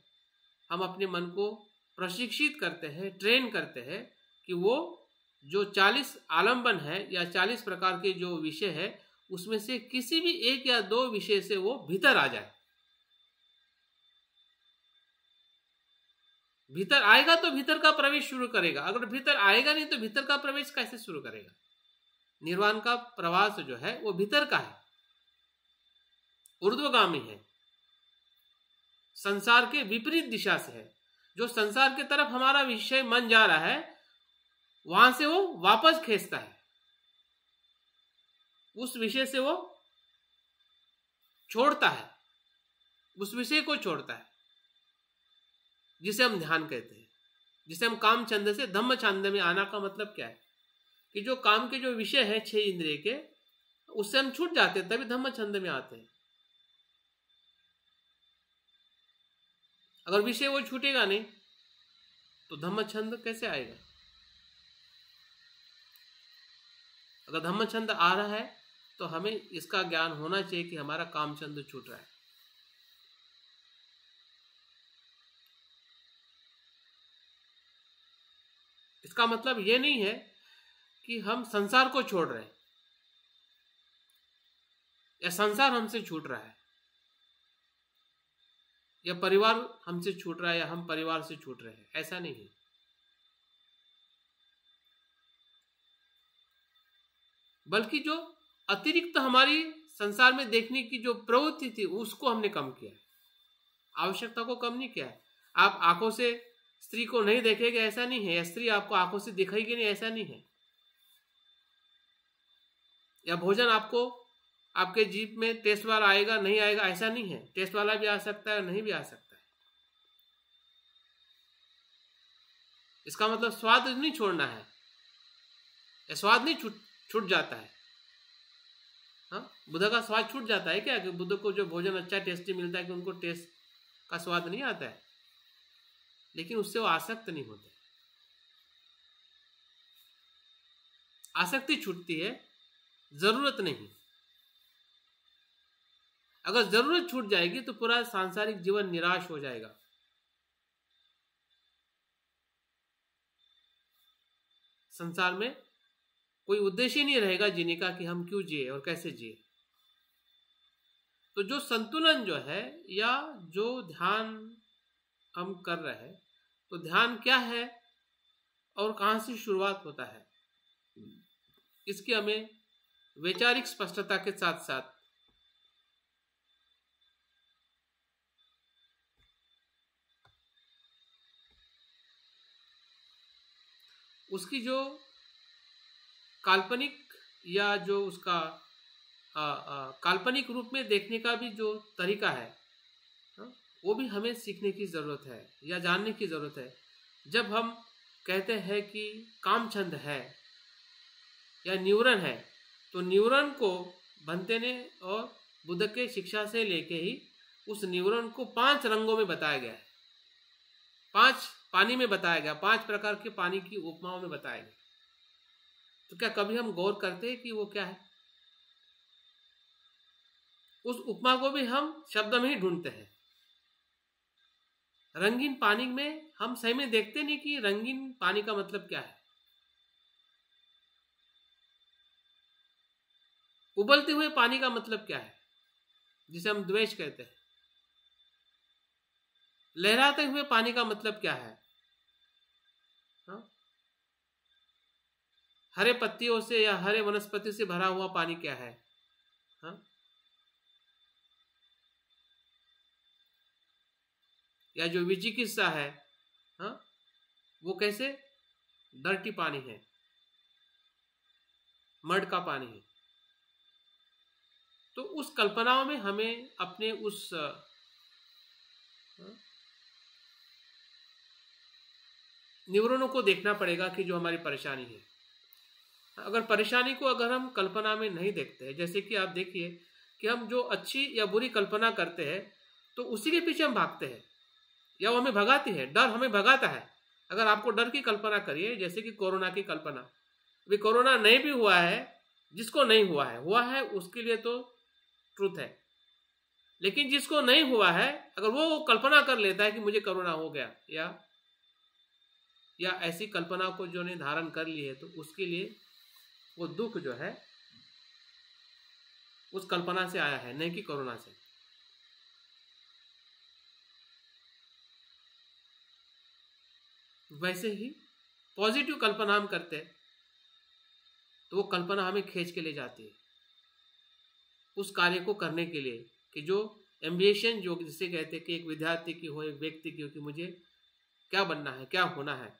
हम अपने मन को प्रशिक्षित करते हैं, ट्रेन करते हैं कि वो जो 40 आलम्बन है या 40 प्रकार के जो विषय है उसमें से किसी भी 1 या 2 विषय से वो भीतर आ जाए। भीतर आएगा तो भीतर का प्रवेश शुरू करेगा, अगर भीतर आएगा नहीं तो भीतर का प्रवेश कैसे शुरू करेगा? निर्वाण का प्रवास जो है वो भीतर का है, ऊर्ध्वगामी है, संसार के विपरीत दिशा से है। जो संसार की तरफ हमारा विषय मन जा रहा है वहां से वो वापस खींचता है, उस विषय से वो छोड़ता है, उस विषय को छोड़ता है, जिसे हम ध्यान कहते हैं, जिसे हम काम छंद से धम्म छंद में आना का मतलब क्या है? कि जो काम के जो विषय है 6 इंद्रिय के, उससे हम छूट जाते हैं, तभी धम्म छंद में आते हैं। अगर विषय वो छूटेगा नहीं तो धम्म छंद कैसे आएगा? अगर धम्म छंद आ रहा है तो हमें इसका ज्ञान होना चाहिए कि हमारा काम छंद छूट रहा है। इसका मतलब यह नहीं है कि हम संसार को छोड़ रहे हैं या संसार हमसे छूट रहा है, या परिवार हमसे छूट रहा है या हम परिवार से छूट रहे हैं, ऐसा नहीं है। बल्कि जो अतिरिक्त हमारी संसार में देखने की जो प्रवृत्ति थी उसको हमने कम किया है, आवश्यकता को कम नहीं किया है। आप आंखों से स्त्री को नहीं देखेंगे ऐसा नहीं है, या स्त्री आपको आंखों से दिखेगी नहीं ऐसा नहीं है, या भोजन आपको आपके जीभ में टेस्ट वाला आएगा नहीं आएगा ऐसा नहीं है, टेस्ट वाला भी आ सकता है और नहीं भी आ सकता है। इसका मतलब स्वाद नहीं छोड़ना है, स्वाद नहीं छूट जाता है। हाँ, बुद्ध का स्वाद छूट जाता है क्या, कि बुद्ध को जो भोजन अच्छा टेस्टी मिलता है कि उनको टेस्ट का स्वाद नहीं आता है, लेकिन उससे वो आसक्त नहीं होते। आसक्ति छूटती है, जरूरत नहीं। अगर जरूरत छूट जाएगी तो पूरा सांसारिक जीवन निराश हो जाएगा। संसार में कोई उद्देश्य नहीं रहेगा जीने का कि हम क्यों जिए और कैसे जिए। तो जो संतुलन जो है या जो ध्यान हम कर रहे हैं, तो ध्यान क्या है और कहां से शुरुआत होता है, इसकी हमें वैचारिक स्पष्टता के साथ साथ उसकी जो काल्पनिक या जो उसका काल्पनिक रूप में देखने का भी जो तरीका है, वो भी हमें सीखने की ज़रूरत है या जानने की ज़रूरत है। जब हम कहते हैं कि कामछंद है या न्यूरन है, तो न्यूरन को भंते ने और बुद्ध के शिक्षा से लेके ही उस न्यूरन को 5 रंगों में बताया गया है, 5 पानी में बताया गया, 5 प्रकार के पानी की उपमाओं में बताया गया। तो क्या कभी हम गौर करते हैं कि वो क्या है? उस उपमा को भी हम शब्द में ही ढूंढते हैं। रंगीन पानी में हम सही में देखते नहीं कि रंगीन पानी का मतलब क्या है। उबलते हुए पानी का मतलब क्या है, जिसे हम द्वेष कहते हैं। लहराते हुए पानी का मतलब क्या है? हाँ? हरे पत्तियों से या हरे वनस्पति से भरा हुआ पानी क्या है? हाँ? या जो विचिकित्सा है, हाँ, वो कैसे डर्टी पानी है, मड का पानी है। तो उस कल्पनाओं में हमें अपने उस न्यूरॉनों को देखना पड़ेगा कि जो हमारी परेशानी है। अगर परेशानी को अगर हम कल्पना में नहीं देखते हैं, जैसे कि आप देखिए कि हम जो अच्छी या बुरी कल्पना करते हैं तो उसी के पीछे हम भागते हैं या वो हमें भगाती है, डर हमें भगाता है। अगर आपको डर की कल्पना करिए, जैसे कि कोरोना की कल्पना, अभी कोरोना नहीं भी हुआ है, जिसको नहीं हुआ है उसके लिए तो ट्रूथ है, लेकिन जिसको नहीं हुआ है अगर वो कल्पना कर लेता है कि मुझे कोरोना हो गया, या ऐसी कल्पना को जो ने धारण कर ली है, तो उसके लिए वो दुख जो है उस कल्पना से आया है, नहीं कि कोरोना से। वैसे ही पॉजिटिव कल्पना हम करते हैं तो वो कल्पना हमें खींच के ले जाती है उस कार्य को करने के लिए, कि जो एम्बिशन जो जिसे कहते हैं कि एक विद्यार्थी की हो, एक व्यक्ति की हो कि मुझे क्या बनना है, क्या होना है,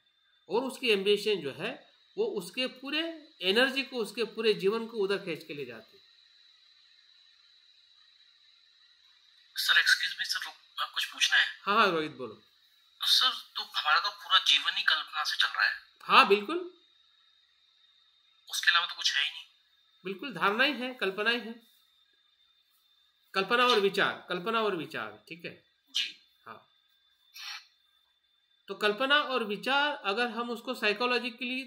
और उसकी एम्बिशन जो है वो उसके पूरे एनर्जी को, उसके पूरे जीवन को उधर खींच के ले जाती है। सर एक्सक्यूज मी सर, कुछ पूछना है। हाँ रोहित बोलो। सर तो हमारा तो पूरा जीवन ही कल्पना से चल रहा है। हाँ बिल्कुल, उसके अलावा तो कुछ है ही नहीं। बिल्कुल, धारणा ही है, कल्पना ही है, कल्पना और विचार, ठीक है जी। हाँ, तो कल्पना और विचार अगर हम उसको साइकोलॉजिकली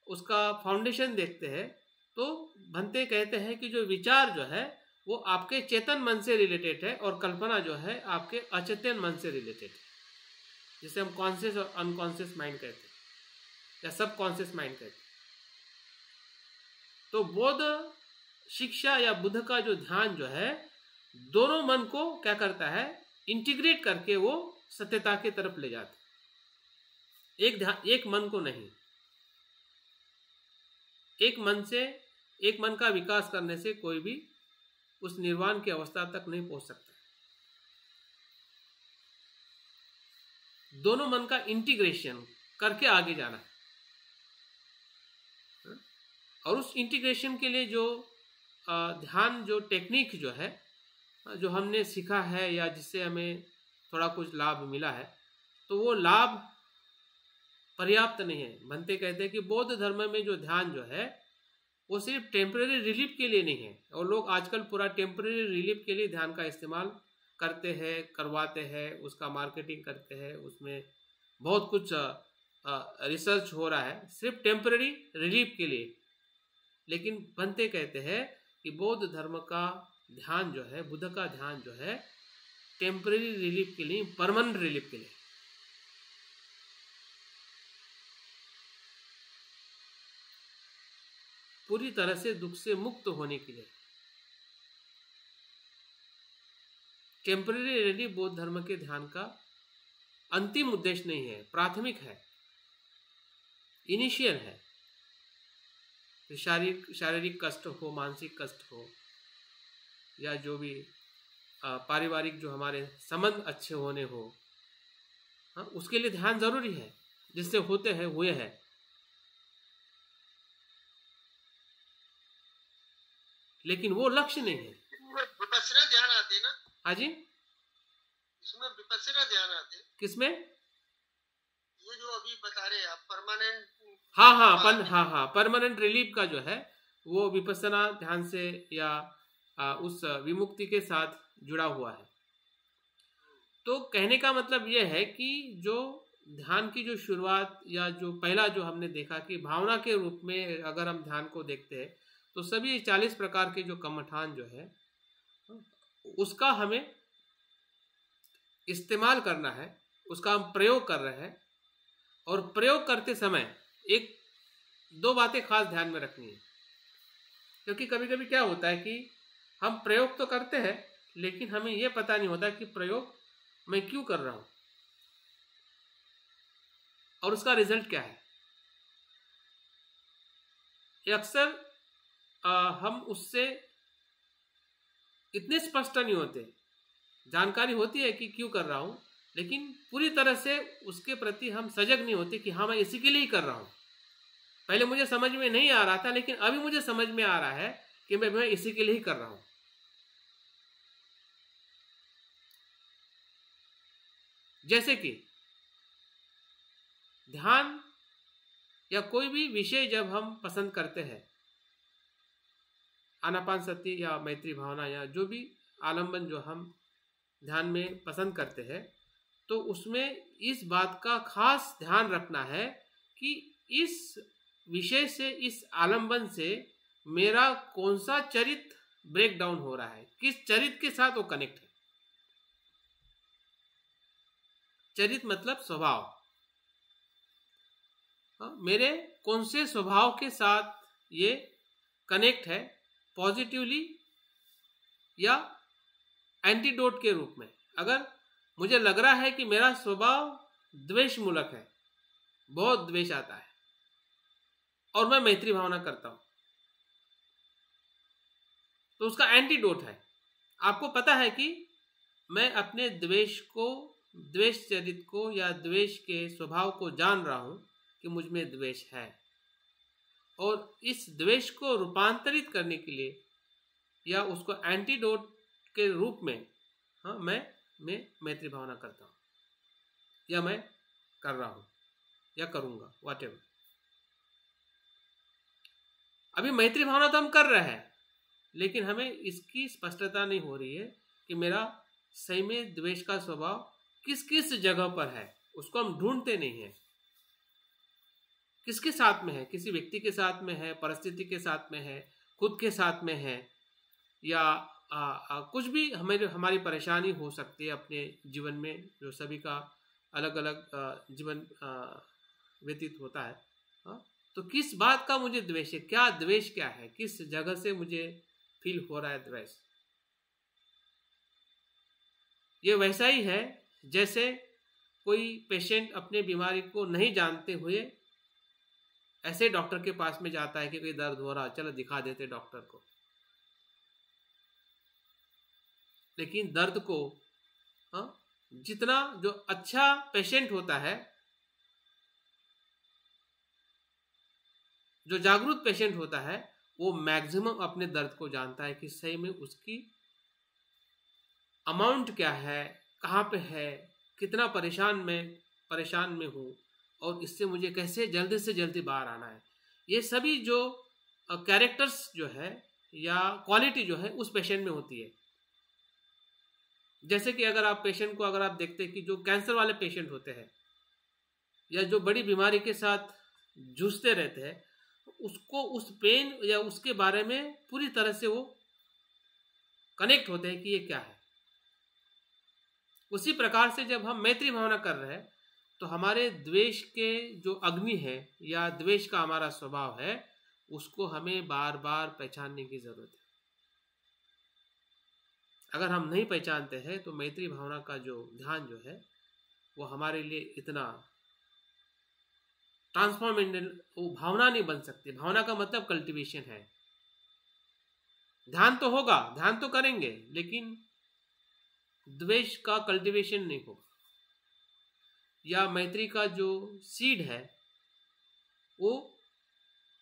उसका फाउंडेशन देखते हैं, तो भंते कहते हैं कि जो विचार जो है वो आपके चेतन मन से रिलेटेड है और कल्पना जो है आपके अचेतन मन से रिलेटेड है, जिसे हम कॉन्शियस और अनकॉन्शियस माइंड कहते हैं या सब कॉन्शियस माइंड कहते हैं। तो बौद्ध शिक्षा या बुद्ध का जो ध्यान जो है, दोनों मन को क्या करता है, इंटीग्रेट करके वो सत्यता की तरफ ले जाता है, एक मन को नहीं। एक मन का विकास करने से कोई भी उस निर्वाण की अवस्था तक नहीं पहुंच सकता। दोनों मन का इंटीग्रेशन करके आगे जाना है। और उस इंटीग्रेशन के लिए जो ध्यान, जो टेक्निक जो है, जो हमने सीखा है या जिससे हमें थोड़ा कुछ लाभ मिला है, तो वो लाभ पर्याप्त नहीं है। भंते कहते हैं कि बौद्ध धर्म में जो ध्यान जो है वो सिर्फ टेम्परेरी रिलीफ के लिए नहीं है। और लोग आजकल पूरा टेम्परेरी रिलीफ के लिए ध्यान का इस्तेमाल करते हैं, करवाते हैं, उसका मार्केटिंग करते हैं, उसमें बहुत कुछ रिसर्च हो रहा है सिर्फ टेम्परेरी रिलीफ के लिए। लेकिन भंते कहते हैं कि बौद्ध धर्म का ध्यान जो है, बुद्ध का ध्यान जो है, टेम्परेरी रिलीफ के लिए, परमानेंट रिलीफ के लिए। पूरी तरह से दुख से मुक्त होने के लिए। टेम्परेरी रिलीफ बौद्ध धर्म के ध्यान का अंतिम उद्देश्य नहीं है, प्राथमिक है, इनिशियल है। शारीरिक कष्ट हो, मानसिक कष्ट हो, या जो भी पारिवारिक जो हमारे संबंध अच्छे होने हो, हाँ, उसके लिए ध्यान जरूरी है, जिससे होते हैं हुए हैं। लेकिन वो लक्ष्य नहीं है। विपस्सना ध्यान आते हैं ना? हाँ जी, इसमें विपस्सना ध्यान आते हैं। किसमें? ये जो अभी बता रहे हैं आप, परमानेंट। हाँ, परमानेंट रिलीफ का जो है वो विपस्सना ध्यान से या उस विमुक्ति के साथ जुड़ा हुआ है। तो कहने का मतलब यह है कि जो ध्यान की जो शुरुआत या जो पहला जो हमने देखा कि भावना के रूप में अगर हम ध्यान को देखते हैं, तो सभी 40 प्रकार के जो कमठान जो है उसका हमें इस्तेमाल करना है, उसका हम प्रयोग कर रहे हैं। और प्रयोग करते समय एक दो बातें खास ध्यान में रखनी है, क्योंकि कभी कभी क्या होता है कि हम प्रयोग तो करते हैं लेकिन हमें यह पता नहीं होता कि प्रयोग मैं क्यों कर रहा हूं और उसका रिजल्ट क्या है। अक्सर हम उससे इतने स्पष्ट नहीं होते। जानकारी होती है कि क्यों कर रहा हूं, लेकिन पूरी तरह से उसके प्रति हम सजग नहीं होते कि हाँ मैं इसी के लिए ही कर रहा हूं। पहले मुझे समझ में नहीं आ रहा था, लेकिन अभी मुझे समझ में आ रहा है कि मैं इसी के लिए ही कर रहा हूं। जैसे कि ध्यान या कोई भी विषय जब हम पसंद करते हैं, आनापानसति या मैत्री भावना या जो भी आलंबन जो हम ध्यान में पसंद करते हैं, तो उसमें इस बात का खास ध्यान रखना है कि इस विषय से, इस आलंबन से मेरा कौन सा चरित्र ब्रेक डाउन हो रहा है, किस चरित्र के साथ वो कनेक्ट है। चरित्र मतलब स्वभाव। मेरे कौन से स्वभाव के साथ ये कनेक्ट है, पॉजिटिवली या एंटीडोट के रूप में। अगर मुझे लग रहा है कि मेरा स्वभाव द्वेष मूलक है, बहुत द्वेष आता है, और मैं मैत्री भावना करता हूं, तो उसका एंटीडोट है। आपको पता है कि मैं अपने द्वेष को, द्वेष चरित्र को या द्वेष के स्वभाव को जान रहा हूं कि मुझ में द्वेष है, और इस द्वेष को रूपांतरित करने के लिए या उसको एंटीडोट के रूप में मैं मैत्री भावना करता हूं, या मैं कर रहा हूं या करूंगा, व्हाटएवर। अभी मैत्री भावना तो हम कर रहे हैं, लेकिन हमें इसकी स्पष्टता नहीं हो रही है कि मेरा सही में द्वेष का स्वभाव किस किस जगह पर है। उसको हम ढूंढते नहीं है। किसके साथ में है? किसी व्यक्ति के साथ में है, परिस्थिति के साथ में है, खुद के साथ में है, या कुछ भी हमारी परेशानी हो सकती है अपने जीवन में, जो सभी का अलग अलग जीवन व्यतीत होता है। तो किस बात का मुझे द्वेष है, क्या द्वेष क्या है, किस जगह से मुझे फील हो रहा है द्वेष। ये वैसा ही है जैसे कोई पेशेंट अपने बीमारी को नहीं जानते हुए ऐसे डॉक्टर के पास में जाता है कि कोई दर्द हो रहा, चलो दिखा देते डॉक्टर को। लेकिन दर्द को जितना जो अच्छा पेशेंट होता है, जो जागरूक पेशेंट होता है, वो मैक्सिमम अपने दर्द को जानता है कि सही में उसकी अमाउंट क्या है, कहाँ पे है, कितना परेशान में हूँ और इससे मुझे कैसे जल्दी से जल्दी बाहर आना है। ये सभी जो कैरेक्टर्स जो है या क्वालिटी जो है उस पेशेंट में होती है। जैसे कि अगर आप पेशेंट को अगर आप देखते हैं कि जो कैंसर वाले पेशेंट होते हैं या जो बड़ी बीमारी के साथ जूझते रहते हैं, उसको उस पेन या उसके बारे में पूरी तरह से वो कनेक्ट होते हैं कि ये क्या है। उसी प्रकार से जब हम मैत्री भावना कर रहे हैं तो हमारे द्वेष के जो अग्नि है या द्वेष का हमारा स्वभाव है, उसको हमें बार बार पहचानने की जरूरत है। अगर हम नहीं पहचानते हैं तो मैत्री भावना का जो ध्यान जो है वो हमारे लिए इतना ट्रांसफॉर्मेंटल वो भावना नहीं बन सकती। भावना का मतलब कल्टीवेशन है। ध्यान तो होगा, ध्यान तो करेंगे, लेकिन द्वेष का कल्टीवेशन नहीं होगा। या मैत्री का जो सीड है वो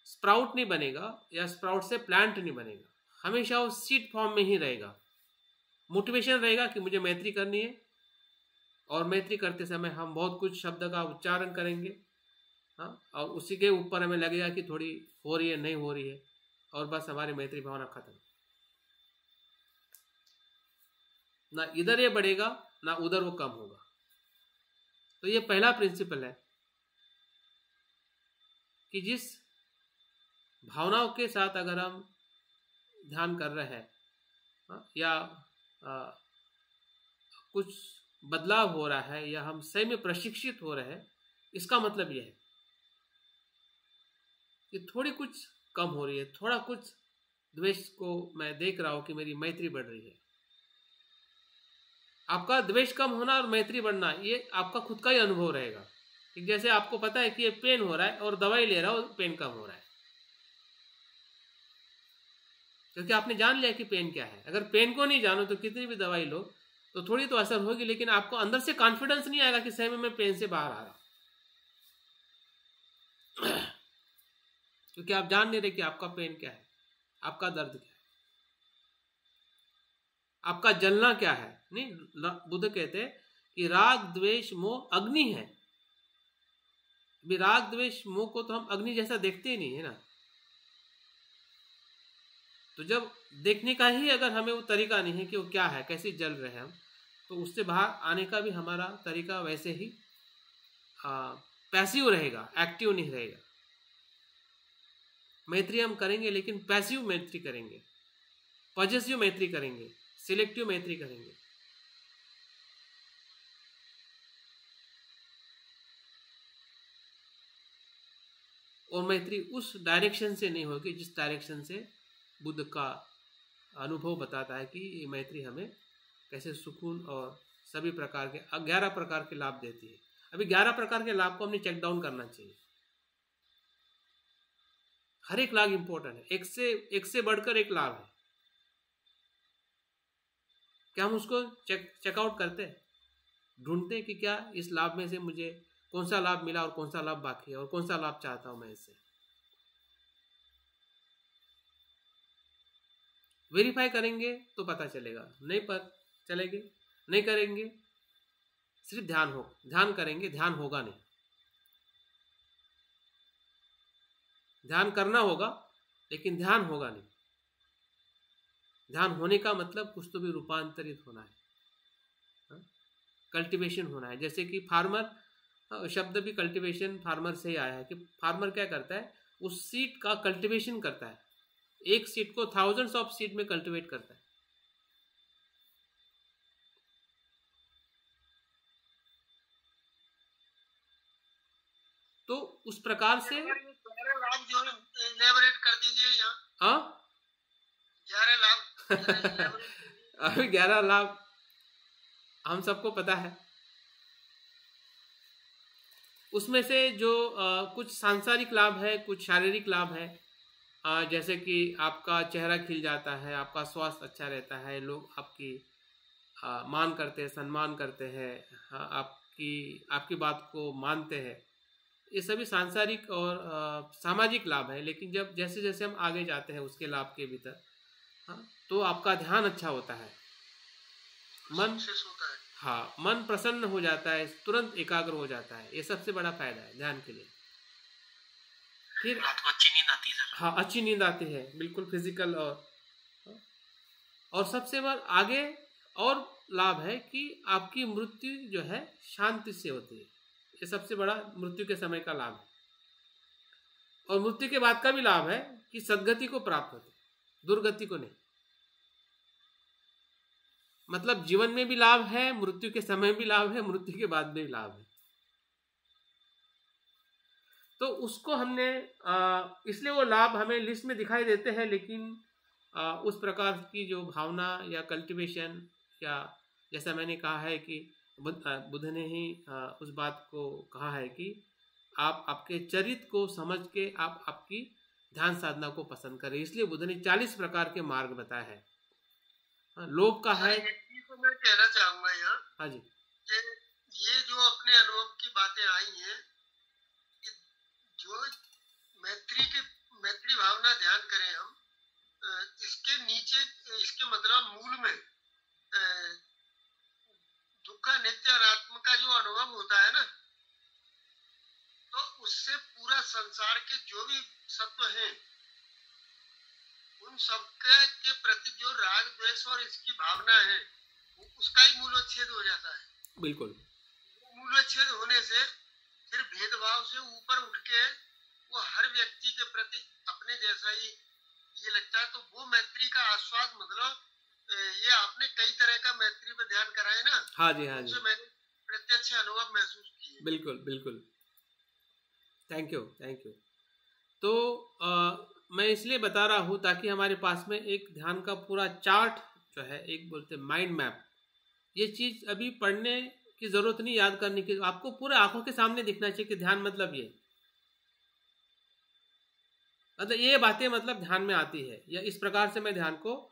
स्प्राउट नहीं बनेगा या स्प्राउट से प्लांट नहीं बनेगा, हमेशा वो सीड फॉर्म में ही रहेगा। मोटिवेशन रहेगा कि मुझे मैत्री करनी है और मैत्री करते समय हम बहुत कुछ शब्द का उच्चारण करेंगे, और उसी के ऊपर हमें लगेगा कि थोड़ी हो रही है, नहीं हो रही है, और बस हमारी मैत्री भावना खत्म। ना इधर ये बढ़ेगा ना उधर वो कम होगा। तो ये पहला प्रिंसिपल है कि जिस भावनाओं के साथ अगर हम ध्यान कर रहे हैं या कुछ बदलाव हो रहा है या हम सही में प्रशिक्षित हो रहे हैं, इसका मतलब यह है कि थोड़ी कुछ कम हो रही है, थोड़ा कुछ द्वेष को मैं देख रहा हूं कि मेरी मैत्री बढ़ रही है। आपका द्वेष कम होना और मैत्री बढ़ना ये आपका खुद का ही अनुभव रहेगा। कि जैसे आपको पता है कि ये पेन हो रहा है और दवाई ले रहा हो, पेन कम हो रहा है, क्योंकि आपने जान लिया कि पेन क्या है। अगर पेन को नहीं जानो तो कितनी भी दवाई लो तो थोड़ी तो असर होगी, लेकिन आपको अंदर से कॉन्फिडेंस नहीं आएगा कि सही में मैं पेन से बाहर आ रहा हूं, क्योंकि आप जान नहीं रहे कि आपका पेन क्या है, आपका दर्द क्या है, आपका जलना क्या है। नहीं, बुद्ध कहते हैं कि राग द्वेष मोह अग्नि है। अभी राग द्वेष मोह को तो हम अग्नि जैसा देखते ही नहीं है ना। तो जब देखने का ही अगर हमें वो तरीका नहीं है कि वो क्या है, कैसे जल रहे हैं हम, तो उससे बाहर आने का भी हमारा तरीका वैसे ही पैसिव रहेगा, एक्टिव नहीं रहेगा। मैत्री हम करेंगे लेकिन पैसिव मैत्री करेंगे, पॉजिटिव मैत्री करेंगे, सिलेक्टिव मैत्री करेंगे। और मैत्री उस डायरेक्शन से नहीं होगी जिस डायरेक्शन से बुद्ध का अनुभव बताता है कि ये मैत्री हमें कैसे सुकून और सभी प्रकार के 11 प्रकार के लाभ देती है। अभी 11 प्रकार के लाभ को हमने चेक डाउन करना चाहिए। हर एक लाभ इंपॉर्टेंट है, एक से बढ़कर एक लाभ है। क्या हम उसको चेकआउट करते हैं, ढूंढते हैं कि क्या इस लाभ में से मुझे कौन सा लाभ मिला और कौन सा लाभ बाकी है और कौन सा लाभ चाहता हूं मैं इससे। वेरीफाई करेंगे तो पता चलेगा, नहीं पर चलेगी, नहीं करेंगे सिर्फ ध्यान करेंगे, ध्यान होगा नहीं। ध्यान करना होगा लेकिन ध्यान होगा नहीं। ध्यान होने का मतलब कुछ तो भी रूपांतरित होना है, कल्टीवेशन होना है। जैसे कि फार्मर शब्द भी कल्टीवेशन फार्मर से ही आया है कि फार्मर क्या करता है, उस सीड का कल्टीवेशन करता है, एक सीड को थाउजेंड्स ऑफ सीड में कल्टीवेट करता है। तो उस प्रकार से लाभ जो इलेबोरेट कर दीजिए यहाँ। 11 लाभ अभी 11 लाभ हम सबको पता है। उसमें से जो कुछ सांसारिक लाभ है, कुछ शारीरिक लाभ है, जैसे कि आपका चेहरा खिल जाता है, आपका स्वास्थ्य अच्छा रहता है, लोग आपकी मान करते हैं, सम्मान करते हैं, हाँ, आपकी बात को मानते हैं। ये सभी सांसारिक और सामाजिक लाभ है। लेकिन जब जैसे जैसे हम आगे जाते हैं उसके लाभ के भीतर, हाँ, तो आपका ध्यान अच्छा होता है, मन हाँ, मन प्रसन्न हो जाता है, तुरंत एकाग्र हो जाता है। ये सबसे बड़ा फायदा है ध्यान के लिए। फिर रात को अच्छी नींद आती है सर। हाँ, अच्छी नींद आती है, बिल्कुल फिजिकल और सबसे बड़ा आगे और लाभ है कि आपकी मृत्यु जो है शांति से होती है। ये सबसे बड़ा मृत्यु के समय का लाभ है। और मृत्यु के बाद का भी लाभ है कि सद्गति को प्राप्त होती है, दुर्गति को नहीं। मतलब जीवन में भी लाभ है, मृत्यु के समय भी लाभ है, मृत्यु के बाद में भी लाभ है। तो उसको हमने इसलिए वो लाभ हमें लिस्ट में दिखाई देते हैं, लेकिन उस प्रकार की जो भावना या कल्टीवेशन, या जैसा मैंने कहा है कि बुद्ध ने ही उस बात को कहा है कि आप आपके चरित्र को समझ के आप आपकी ध्यान साधना को पसंद करें। इसलिए बुद्ध ने 40 प्रकार के मार्ग बताए हैं। लोभ का है, तो मैं कहना चाहूंगा यहाँ, हाँ जी, कि ये जो अपने अनुभव की बातें आई हैं, कि जो मैत्री भावना ध्यान करें हम, इसके नीचे, इसके मतलब मूल में दुख नित्य अनात्म का जो अनुभव होता है ना, तो उससे पूरा संसार के जो भी सत्व हैं, उन सबके के प्रति जो राग द्वेष और इसकी भावना है, उसका ही मूलोच्छेद हो जाता है। बिल्कुल। मूलोच्छेद होने से फिर भेदभाव से ऊपर उठ के वो हर व्यक्ति के प्रति अपने जैसा ही ये लगता है। तो वो मैत्री का आस्वाद, मतलब ये आपने कई तरह का मैत्री पे ध्यान कराए ना। हाँ जी, हाँ जी, मैंने प्रत्यक्ष अनुभव महसूस किए। बिल्कुल बिल्कुल, थैंक यू थैंक यू। तो मैं इसलिए बता रहा हूँ ताकि हमारे पास में एक ध्यान का पूरा चार्ट जो है, एक बोलते माइंड मैप, ये चीज अभी पढ़ने की जरूरत नहीं, याद करने की, आपको पूरे आंखों के सामने दिखना चाहिए कि ध्यान मतलब ये, मतलब ये बातें मतलब ध्यान में आती है, या इस प्रकार से मैं ध्यान को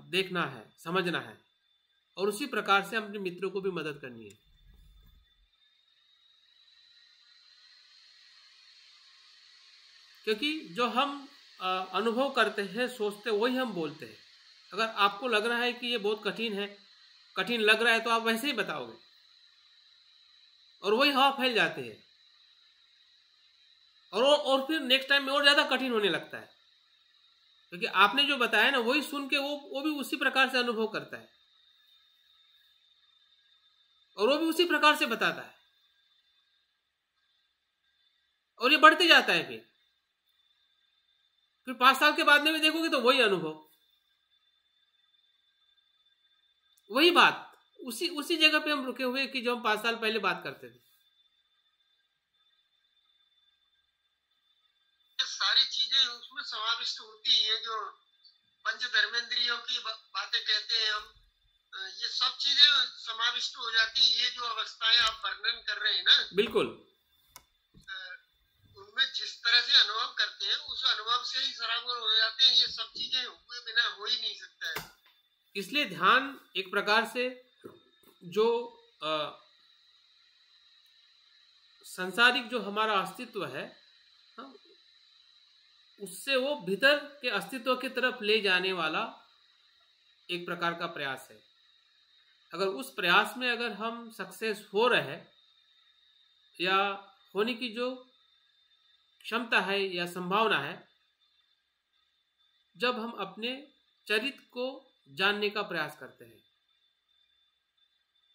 देखना है, समझना है, और उसी प्रकार से अपने मित्रों को भी मदद करनी है। क्योंकि जो हम अनुभव करते हैं, सोचते, वही हम बोलते हैं। अगर आपको लग रहा है कि ये बहुत कठिन है, कठिन लग रहा है, तो आप वैसे ही बताओगे, और वही हवा फैल जाती है, और फिर नेक्स्ट टाइम में और ज्यादा कठिन होने लगता है। क्योंकि आपने जो बताया ना, वही सुन के वो भी उसी प्रकार से अनुभव करता है, और वो भी उसी प्रकार से बताता है, और ये बढ़ते जाता है। फिर 5 साल के बाद में भी देखोगे तो वही अनुभव, वही बात, उसी जगह पे हम रुके हुए कि जो हम 5 साल पहले बात करते थे। सारी चीजें उसमें समाविष्ट होती हैं, जो पंच धर्मेंद्रियों की बातें कहते हैं हम, ये सब चीजें समाविष्ट हो जाती हैं। ये जो अवस्थाएं आप वर्णन कर रहे हैं ना, बिल्कुल, उनमें जिस तरह से अनुभव करते हैं, उस अनुभव से ही सराबोर हो जाते हैं। ये सब चीजें हुए बिना हो ही नहीं सकता है। इसलिए ध्यान एक प्रकार से जो संसारिक जो हमारा अस्तित्व है, उससे वो भीतर के अस्तित्व की तरफ ले जाने वाला एक प्रकार का प्रयास है। अगर उस प्रयास में अगर हम सक्सेस हो रहे हैं, या होने की जो क्षमता है या संभावना है, जब हम अपने चरित्र को जानने का प्रयास करते हैं,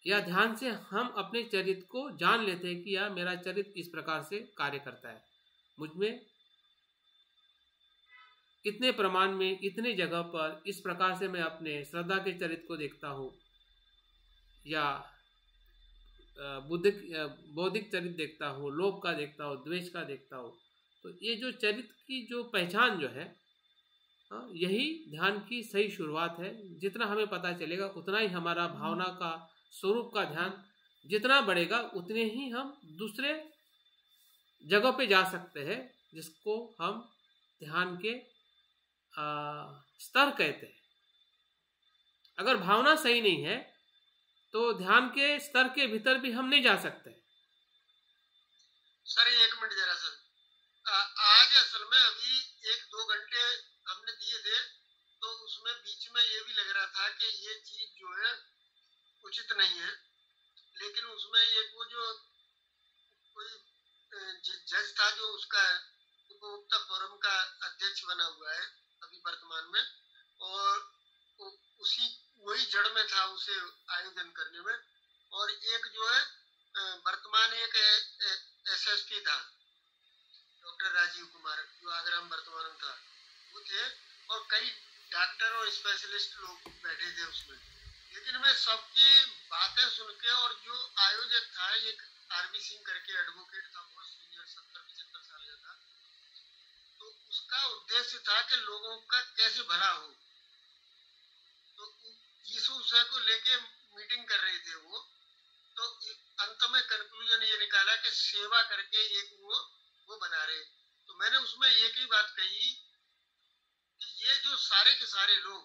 या ध्यान से हम अपने चरित्र को जान लेते हैं कि यार मेरा चरित्र इस प्रकार से कार्य करता है, मुझमें इतने प्रमाण में, इतने जगह पर इस प्रकार से मैं अपने श्रद्धा के चरित्र को देखता हूँ, या बौद्धिक चरित्र देखता हूँ, लोभ का देखता हूँ, द्वेष का देखता हूँ। तो ये जो चरित्र की जो पहचान जो है, यही ध्यान की सही शुरुआत है। जितना हमें पता चलेगा, उतना ही हमारा भावना का स्वरूप का ध्यान जितना बढ़ेगा, उतने ही हम दूसरे जगह पे जा सकते हैं जिसको हम ध्यान के स्तर कहते हैं। अगर भावना सही नहीं है तो ध्यान के स्तर के भीतर भी हम नहीं जा सकते। सर 1 मिनट जरा सर, आज असल में अभी 1-2 घंटे हमने दिए थे, तो उसमें बीच में ये भी लग रहा था कि ये चीज जो है उचित नहीं है, लेकिन उसमें एक वो जो कोई जज था जो उसका उपभोक्ता फोरम का अध्यक्ष बना हुआ है अभी वर्तमान में, और उसी वही जड़ में था उसे आयोजन करने में। और एक जो है वर्तमान एक एसएसपी था डॉक्टर राजीव कुमार, जो आगरा में वर्तमान में था, वो थे, और कई डॉक्टर और स्पेशलिस्ट लोग बैठे थे उसमें। लेकिन मैं सबकी बातें सुन के, और जो आयोजक था एक आरबी सिंह करके एडवोकेट था, बहुत सीनियर, 70-75 साल का था, तो उसका उद्देश्य था कि लोगों का कैसे भला हो। तो इस विषय को लेके मीटिंग कर रहे थे वो, तो अंत में कंक्लूजन ये निकाला कि सेवा करके एक वो बना रहे। तो मैंने उसमें एक ही बात कही कि ये जो सारे के सारे लोग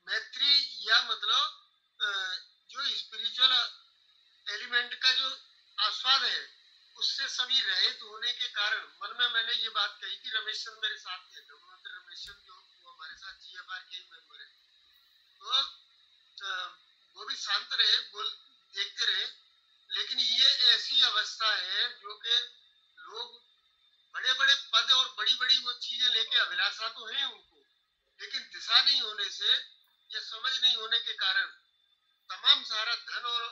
मैत्री या मतलब जो स्पिरिचुअल एलिमेंट का जो आस्वाद है उससे सभी रहित होने के कारण मन में मैंने ये बात कही थी। रमेश चंद मेरे साथ थे, रमेश चंद जो वो हमारे साथ जीएफआर के मेंबर है, तो वो भी शांत रहे, देखते रहे। लेकिन ये ऐसी अवस्था है जो कि लोग बड़े बड़े पद और बड़ी बड़ी वो चीजें लेके अभिलाषा तो है उनको, लेकिन दिशा नहीं होने से या समझ नहीं होने के कारण तमाम सारा धन और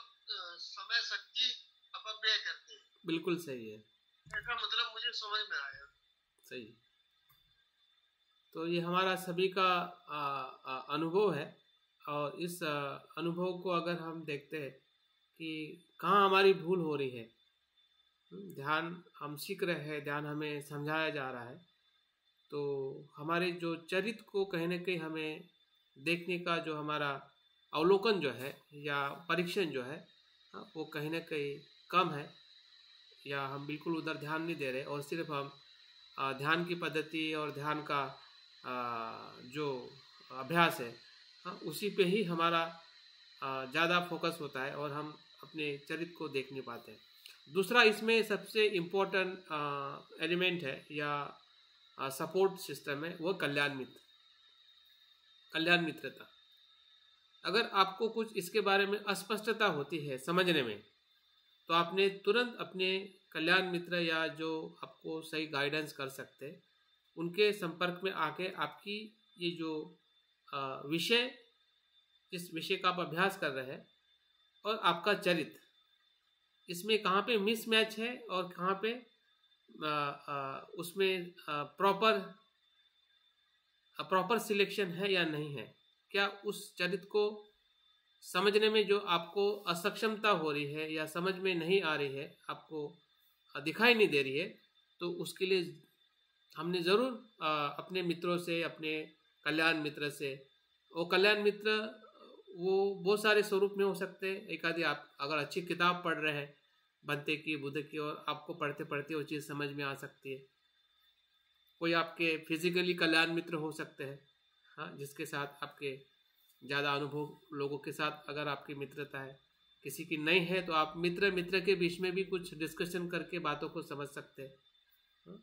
समय शक्ति अपव्यय करते हैं। बिल्कुल सही है, ऐसा मतलब मुझे समझ में आया। सही। तो ये हमारा सभी का अनुभव है, और इस अनुभव को अगर हम देखते हैं कि कहाँ हमारी भूल हो रही है, ध्यान हम सीख रहे हैं, ध्यान हमें समझाया जा रहा है, तो हमारे जो चरित्र को कहीं ना कहीं हमें देखने का जो हमारा अवलोकन जो है या परीक्षण जो है वो कहीं ना कहीं कम है, या हम बिल्कुल उधर ध्यान नहीं दे रहे, और सिर्फ हम ध्यान की पद्धति और ध्यान का जो अभ्यास है उसी पे ही हमारा ज़्यादा फोकस होता है, और हम अपने चरित्र को देख नहीं पाते हैं। दूसरा इसमें सबसे इम्पोर्टेंट एलिमेंट है या सपोर्ट सिस्टम है, वो कल्याण मित्रता। अगर आपको कुछ इसके बारे में अस्पष्टता होती है समझने में, तो आपने तुरंत अपने कल्याण मित्र या जो आपको सही गाइडेंस कर सकते हैं उनके संपर्क में आके आपकी ये जो विषय, जिस विषय का आप अभ्यास कर रहे हैं, और आपका चरित्र, इसमें कहाँ पे मिसमैच है और कहाँ पे उसमें प्रॉपर सिलेक्शन है या नहीं है, क्या उस चरित्र को समझने में जो आपको असक्षमता हो रही है या समझ में नहीं आ रही है, आपको दिखाई नहीं दे रही है, तो उसके लिए हमने ज़रूर अपने मित्रों से, अपने कल्याण मित्र से, वो कल्याण मित्र वो बहुत सारे स्वरूप में हो सकते हैं। एक आदि आप अगर अच्छी किताब पढ़ रहे हैं बनते की, बुद्ध की, और आपको पढ़ते पढ़ते वो चीज़ समझ में आ सकती है। कोई आपके फिजिकली कल्याण मित्र हो सकते हैं, हाँ, जिसके साथ आपके ज़्यादा अनुभव लोगों के साथ अगर आपकी मित्रता है। किसी की नहीं है तो आप मित्र के बीच में भी कुछ डिस्कशन करके बातों को समझ सकते हैं, हाँ?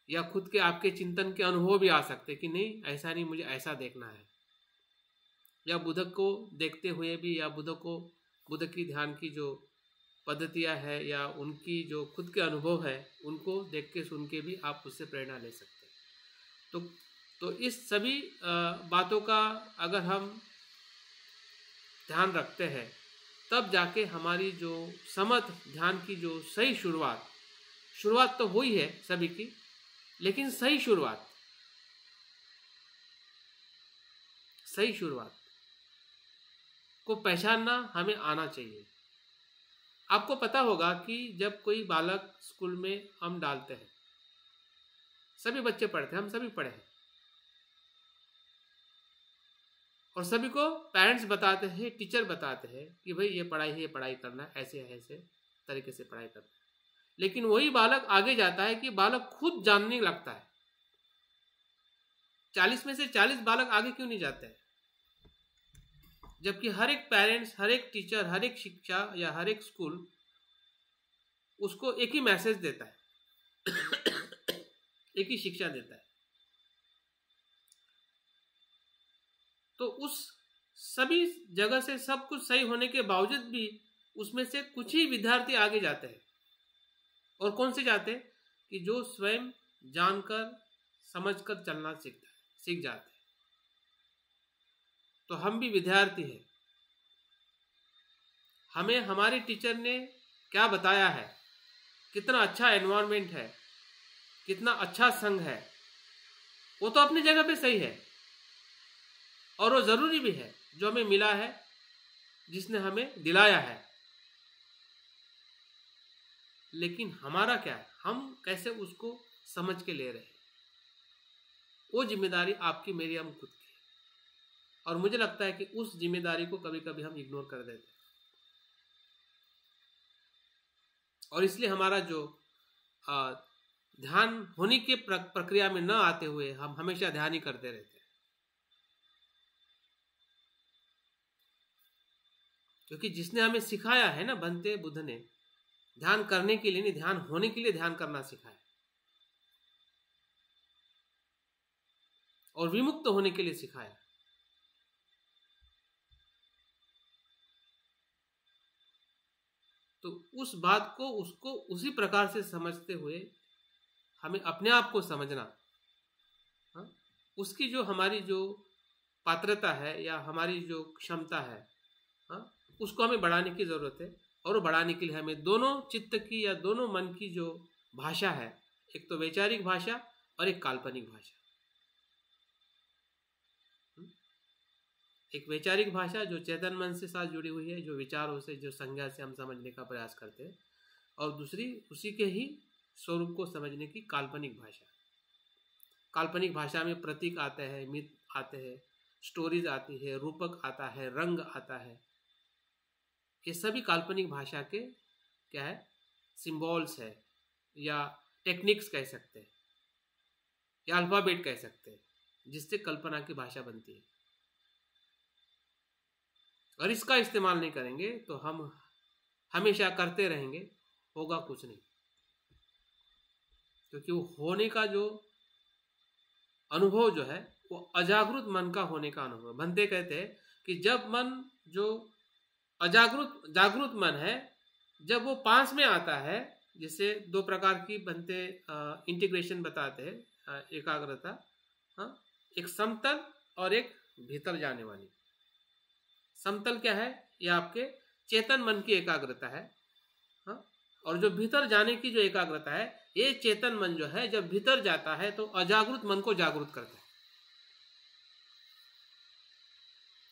या खुद के आपके चिंतन के अनुभव भी आ सकते कि नहीं, ऐसा नहीं, मुझे ऐसा देखना है। या बुद्ध को देखते हुए भी, या बुद्ध की ध्यान की जो पद्धतियाँ है या उनकी जो खुद के अनुभव है उनको देख के सुन के भी आप उससे प्रेरणा ले सकते हैं। तो इस सभी बातों का अगर हम ध्यान रखते हैं, तब जाके हमारी जो समर्थ ध्यान की जो सही शुरुआत तो हुई है सभी की, लेकिन सही शुरुआत को पहचानना हमें आना चाहिए। आपको पता होगा कि जब कोई बालक स्कूल में हम डालते हैं, सभी बच्चे पढ़ते हैं, हम सभी पढ़े हैं, और सभी को पेरेंट्स बताते हैं, टीचर बताते हैं कि भाई ये पढ़ाई है, ये पढ़ाई करना, ऐसे तरीके से पढ़ाई करना है। लेकिन वही बालक आगे जाता है कि बालक खुद जानने लगता है। 40 में से 40 बालक आगे क्यों नहीं जाते हैं? जबकि हर एक पेरेंट्स, हर एक टीचर, हर एक शिक्षा या हर एक स्कूल उसको एक ही मैसेज देता है, एक ही शिक्षा देता है। तो उस सभी जगह से सब कुछ सही होने के बावजूद भी उसमें से कुछ ही विद्यार्थी आगे जाते हैं। और कौन से जाते हैं? कि जो स्वयं जानकर समझकर चलना सीख जाते हैं। तो हम भी विद्यार्थी हैं। हमें हमारे टीचर ने क्या बताया है, कितना अच्छा एनवायरनमेंट है, कितना अच्छा संघ है, वो तो अपनी जगह पे सही है और वो जरूरी भी है, जो हमें मिला है, जिसने हमें दिलाया है। लेकिन हमारा क्या है, हम कैसे उसको समझ के ले रहे हैं, वो जिम्मेदारी आपकी, मेरी, हम खुद की। और मुझे लगता है कि उस जिम्मेदारी को कभी कभी हम इग्नोर कर देते हैं। और इसलिए हमारा जो ध्यान होने के प्रक्रिया में न आते हुए हम हमेशा ध्यान ही करते रहते हैं। क्योंकि जिसने हमें सिखाया है ना, बनते बुद्ध ने, ध्यान करने के लिए नहीं, ध्यान होने के लिए ध्यान करना सिखाया और विमुक्त होने के लिए सिखाया। तो उस बात को, उसको उसी प्रकार से समझते हुए हमें अपने आप को समझना, उसकी जो हमारी जो पात्रता है या हमारी जो क्षमता है, उसको हमें बढ़ाने की जरूरत है। और बढ़ाने के लिए हमें दोनों चित्त की या दोनों मन की जो भाषा है, एक तो वैचारिक भाषा और एक काल्पनिक भाषा। एक वैचारिक भाषा जो चेतन मन से साथ जुड़ी हुई है, जो विचारों से, जो संज्ञा से हम समझने का प्रयास करते हैं, और दूसरी उसी के ही स्वरूप को समझने की काल्पनिक भाषा। काल्पनिक भाषा में प्रतीक आते हैं, मिथ आते हैं, स्टोरीज आती है, रूपक आता है, रंग आता है। ये सभी काल्पनिक भाषा के क्या है, सिंबल्स है, या टेक्निक्स कह सकते हैं, या अल्फाबेट कह सकते हैं, जिससे कल्पना की भाषा बनती है। और इसका इस्तेमाल नहीं करेंगे तो हम हमेशा करते रहेंगे, होगा कुछ नहीं। क्योंकि वो होने का जो अनुभव जो है, वो अजागृत मन का होने का अनुभव। बनते कहते हैं कि जब मन जो जागृत मन है, जब वो पास में आता है, जिसे दो प्रकार की बनते इंटीग्रेशन बताते हैं, एकाग्रता, एक समतल और एक भीतर जाने वाली। समतल क्या है? ये आपके चेतन मन की एकाग्रता है, और जो भीतर जाने की जो एकाग्रता है, ये चेतन मन जो है जब भीतर जाता है तो अजागृत मन को जागृत करता है।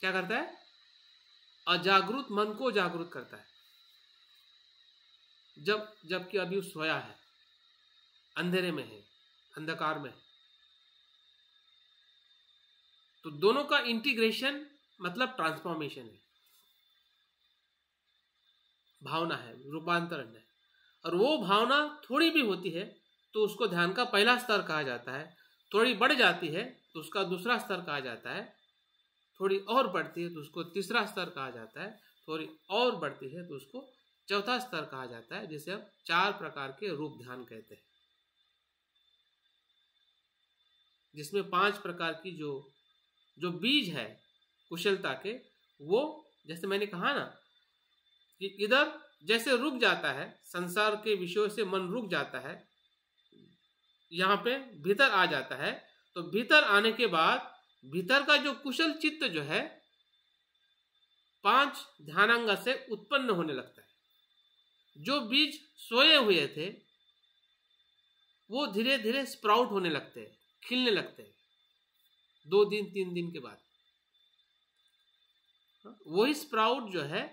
क्या करता है? अजागृत मन को जागृत करता है। जबकि अभी वो सोया है, अंधेरे में है, अंधकार में है। तो दोनों का इंटीग्रेशन मतलब ट्रांसफॉर्मेशन है, भावना है, रूपांतरण है। और वो भावना थोड़ी भी होती है तो उसको ध्यान का पहला स्तर कहा जाता है, थोड़ी बढ़ जाती है तो उसका दूसरा स्तर कहा जाता है, थोड़ी और बढ़ती है तो उसको तीसरा स्तर कहा जाता है, थोड़ी और बढ़ती है तो उसको चौथा स्तर कहा जाता है, जिसे हम 4 प्रकार के रूप ध्यान कहते हैं। जिसमें 5 प्रकार की जो बीज है कुशलता के, वो जैसे मैंने कहा ना कि इधर जैसे रुक जाता है, संसार के विषयों से मन रुक जाता है, यहाँ पे भीतर आ जाता है। तो भीतर आने के बाद भीतर का जो कुशल चित्त जो है 5 ध्यानांग से उत्पन्न होने लगता है। जो बीज सोए हुए थे वो धीरे धीरे स्प्राउट होने लगते हैं, खिलने लगते हैं 2 दिन 3 दिन के बाद। वही स्प्राउट जो है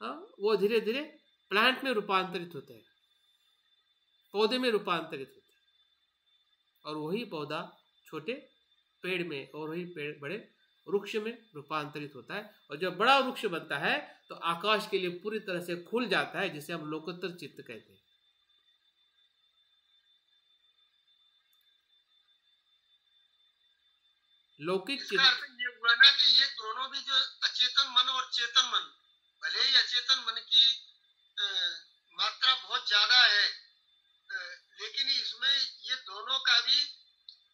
वो धीरे धीरे प्लांट में रूपांतरित होते हैं, पौधे में रूपांतरित होते हैं, और वही पौधा छोटे पेड़ में, और वही पेड़ बड़े वृक्ष में रूपांतरित होता है। और जब बड़ा वृक्ष बनता है तो आकाश के लिए पूरी तरह से खुल जाता है, जिसे हम लोकोत्तर चित्त कहते हैं। लौकिक इसका अर्थ ये हुआ ना कि ये दोनों भी जो अचेतन मन और चेतन मन, भले ही अचेतन मन की मात्रा बहुत ज्यादा है, लेकिन इसमें ये दोनों का भी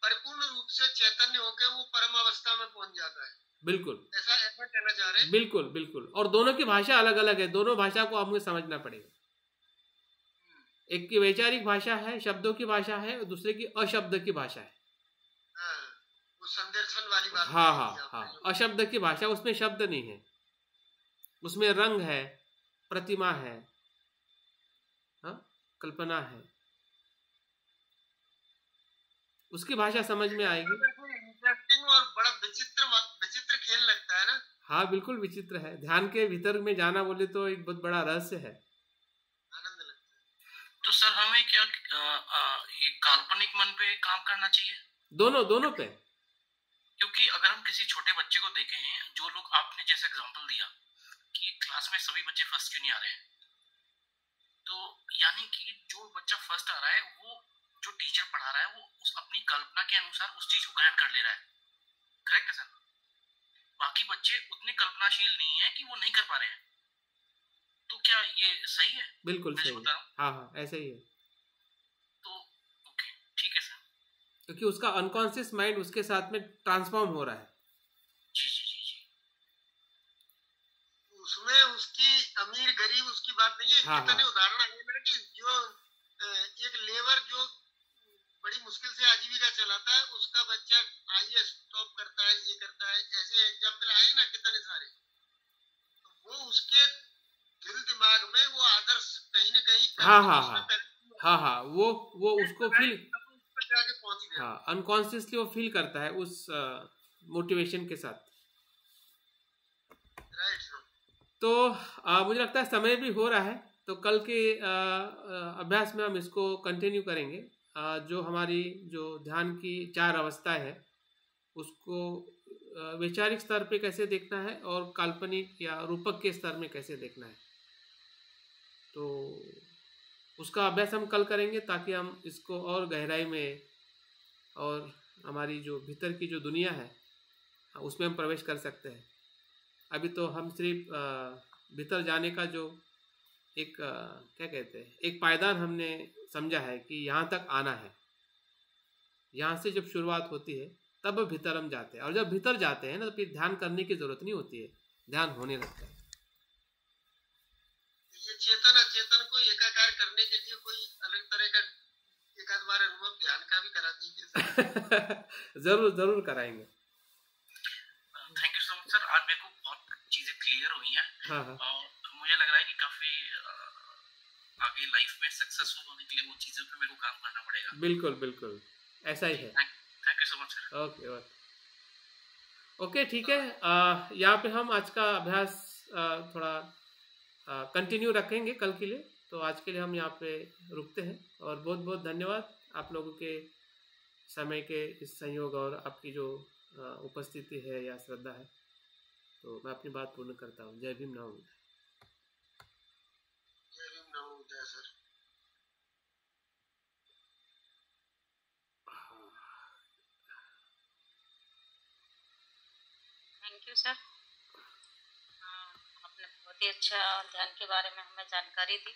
परिपूर्ण रूप से चैतन्य होकर वो परम अवस्था में पहुंच जाता है। बिल्कुल ऐसा कहना चाह रहे हैं। बिल्कुल बिल्कुल। और दोनों की भाषा अलग अलग है, दोनों भाषा को हमें समझना पड़ेगा। एक की वैचारिक भाषा है, शब्दों की भाषा है, और दूसरे की अशब्द की भाषा है। वो संदर्शन वाली बात। हाँ हाँ हाँ, अशब्द की भाषा, उसमें शब्द नहीं है, उसमें रंग है, प्रतिमा है, हाँ, कल्पना है, उसकी भाषा समझ में आएगी। इंटरेस्टिंग और बड़ा विचित्र खेल लगता है ना। हाँ बिल्कुल विचित्र है। ध्यान के भीतर में जाना बोले तो एक बहुत बड़ा रहस्य है, आनंद लगता है। तो सर हमें क्या ये काल्पनिक मन पे काम करना चाहिए? दोनों पे। क्योंकि अगर हम किसी छोटे बच्चे को देखें, जो लोग आपने जैसे एग्जांपल दिया कि क्लास में सभी बच्चे फर्स्ट क्यों नहीं आ रहे हैं, तो यानी कि जो बच्चा फर्स्ट आ रहा है वो जो टीचर पढ़ा रहा है वो उस अपनी कल्पना के अनुसार उस चीज को ग्रहण कर ले रहा है। करेक्ट है सर? बाकी बच्चे उतने कल्पनाशील नहीं है कि वो नहीं कर पा रहे हैं। तो क्या ये सही है? बिल्कुल सही है। हाँ हाँ ऐसे ही है। तो ओके ठीक है सर, क्योंकि उसका अनकॉन्शियस माइंड उसके साथ में ट्रांसफॉर्म हो रहा है। जी जी जी जी। उसमें उसकी अमीर गरीब उसकी बात नहीं है। हाँ, कितने हाँ। उदाहरण आए ना कि जो एक लेबर जो बड़ी मुश्किल से आजीविका चलाता है, उसका बच्चा आईएएस टॉप करता है, ये करता है, ऐसे एग्जाम्पल आए ना कितने सारे। तो वो उसके दिल दिमाग में वो आदर्श कहीं ना कहीं हाँ हाँ हाँ हाँ हाँ, वो उसको फील, हाँ अनकॉन्शियसली वो फील करता है उस मोटिवेशन के साथ। तो मुझे लगता है समय भी हो रहा है, तो कल के अभ्यास में हम इसको कंटिन्यू करेंगे। जो हमारी जो ध्यान की 4 अवस्थाएं है उसको वैचारिक स्तर पे कैसे देखना है और काल्पनिक या रूपक के स्तर में कैसे देखना है, तो उसका अभ्यास हम कल करेंगे, ताकि हम इसको और गहराई में और हमारी जो भीतर की जो दुनिया है उसमें हम प्रवेश कर सकते हैं। अभी तो हम सिर्फ भीतर जाने का जो एक क्या कहते हैं, एक पायदान हमने समझा है कि यहाँ तक आना है। यहाँ से जब शुरुआत होती है तब भीतर हम जाते हैं, और जब भीतर जाते हैं ना तो फिर ध्यान करने की जरूरत नहीं होती है, ध्यान होने लगता है। ये चेतन अचेतन को एकाकार करने के लिए कोई अलग तरह का एक आध बार अनुभव ध्यान का भी करा दीजिए। जरूर जरूर कराएंगे। Thank you so much sir, आज मेरे को बहुत चीजें क्लियर हुई हैं। हाँ हाँ। और मुझे लग रहा है कि काफी आगे लाइफ में सक्सेसफुल होने के लिए वो चीजों पे मेरे को काम करना पड़ेगा। बिल्कुल बिल्कुल ऐसा ही है। Thank you so much sir. Okay okay ठीक है। यहाँ पे हम आज का अभ्यास थोड़ा कंटिन्यू रखेंगे कल के लिए। तो आज के लिए हम यहाँ पे रुकते हैं, और बहुत बहुत धन्यवाद आप लोगों के समय के इस संयोग और आपकी जो उपस्थिति है या श्रद्धा है। तो मैं अपनी बात पूर्ण करता हूँ। जय भीम, नमो बुद्धाय। जय भीम, नमो बुद्धाय सर। थैंक यू सर, आपने बहुत ही अच्छा ध्यान के बारे में हमें जानकारी दी।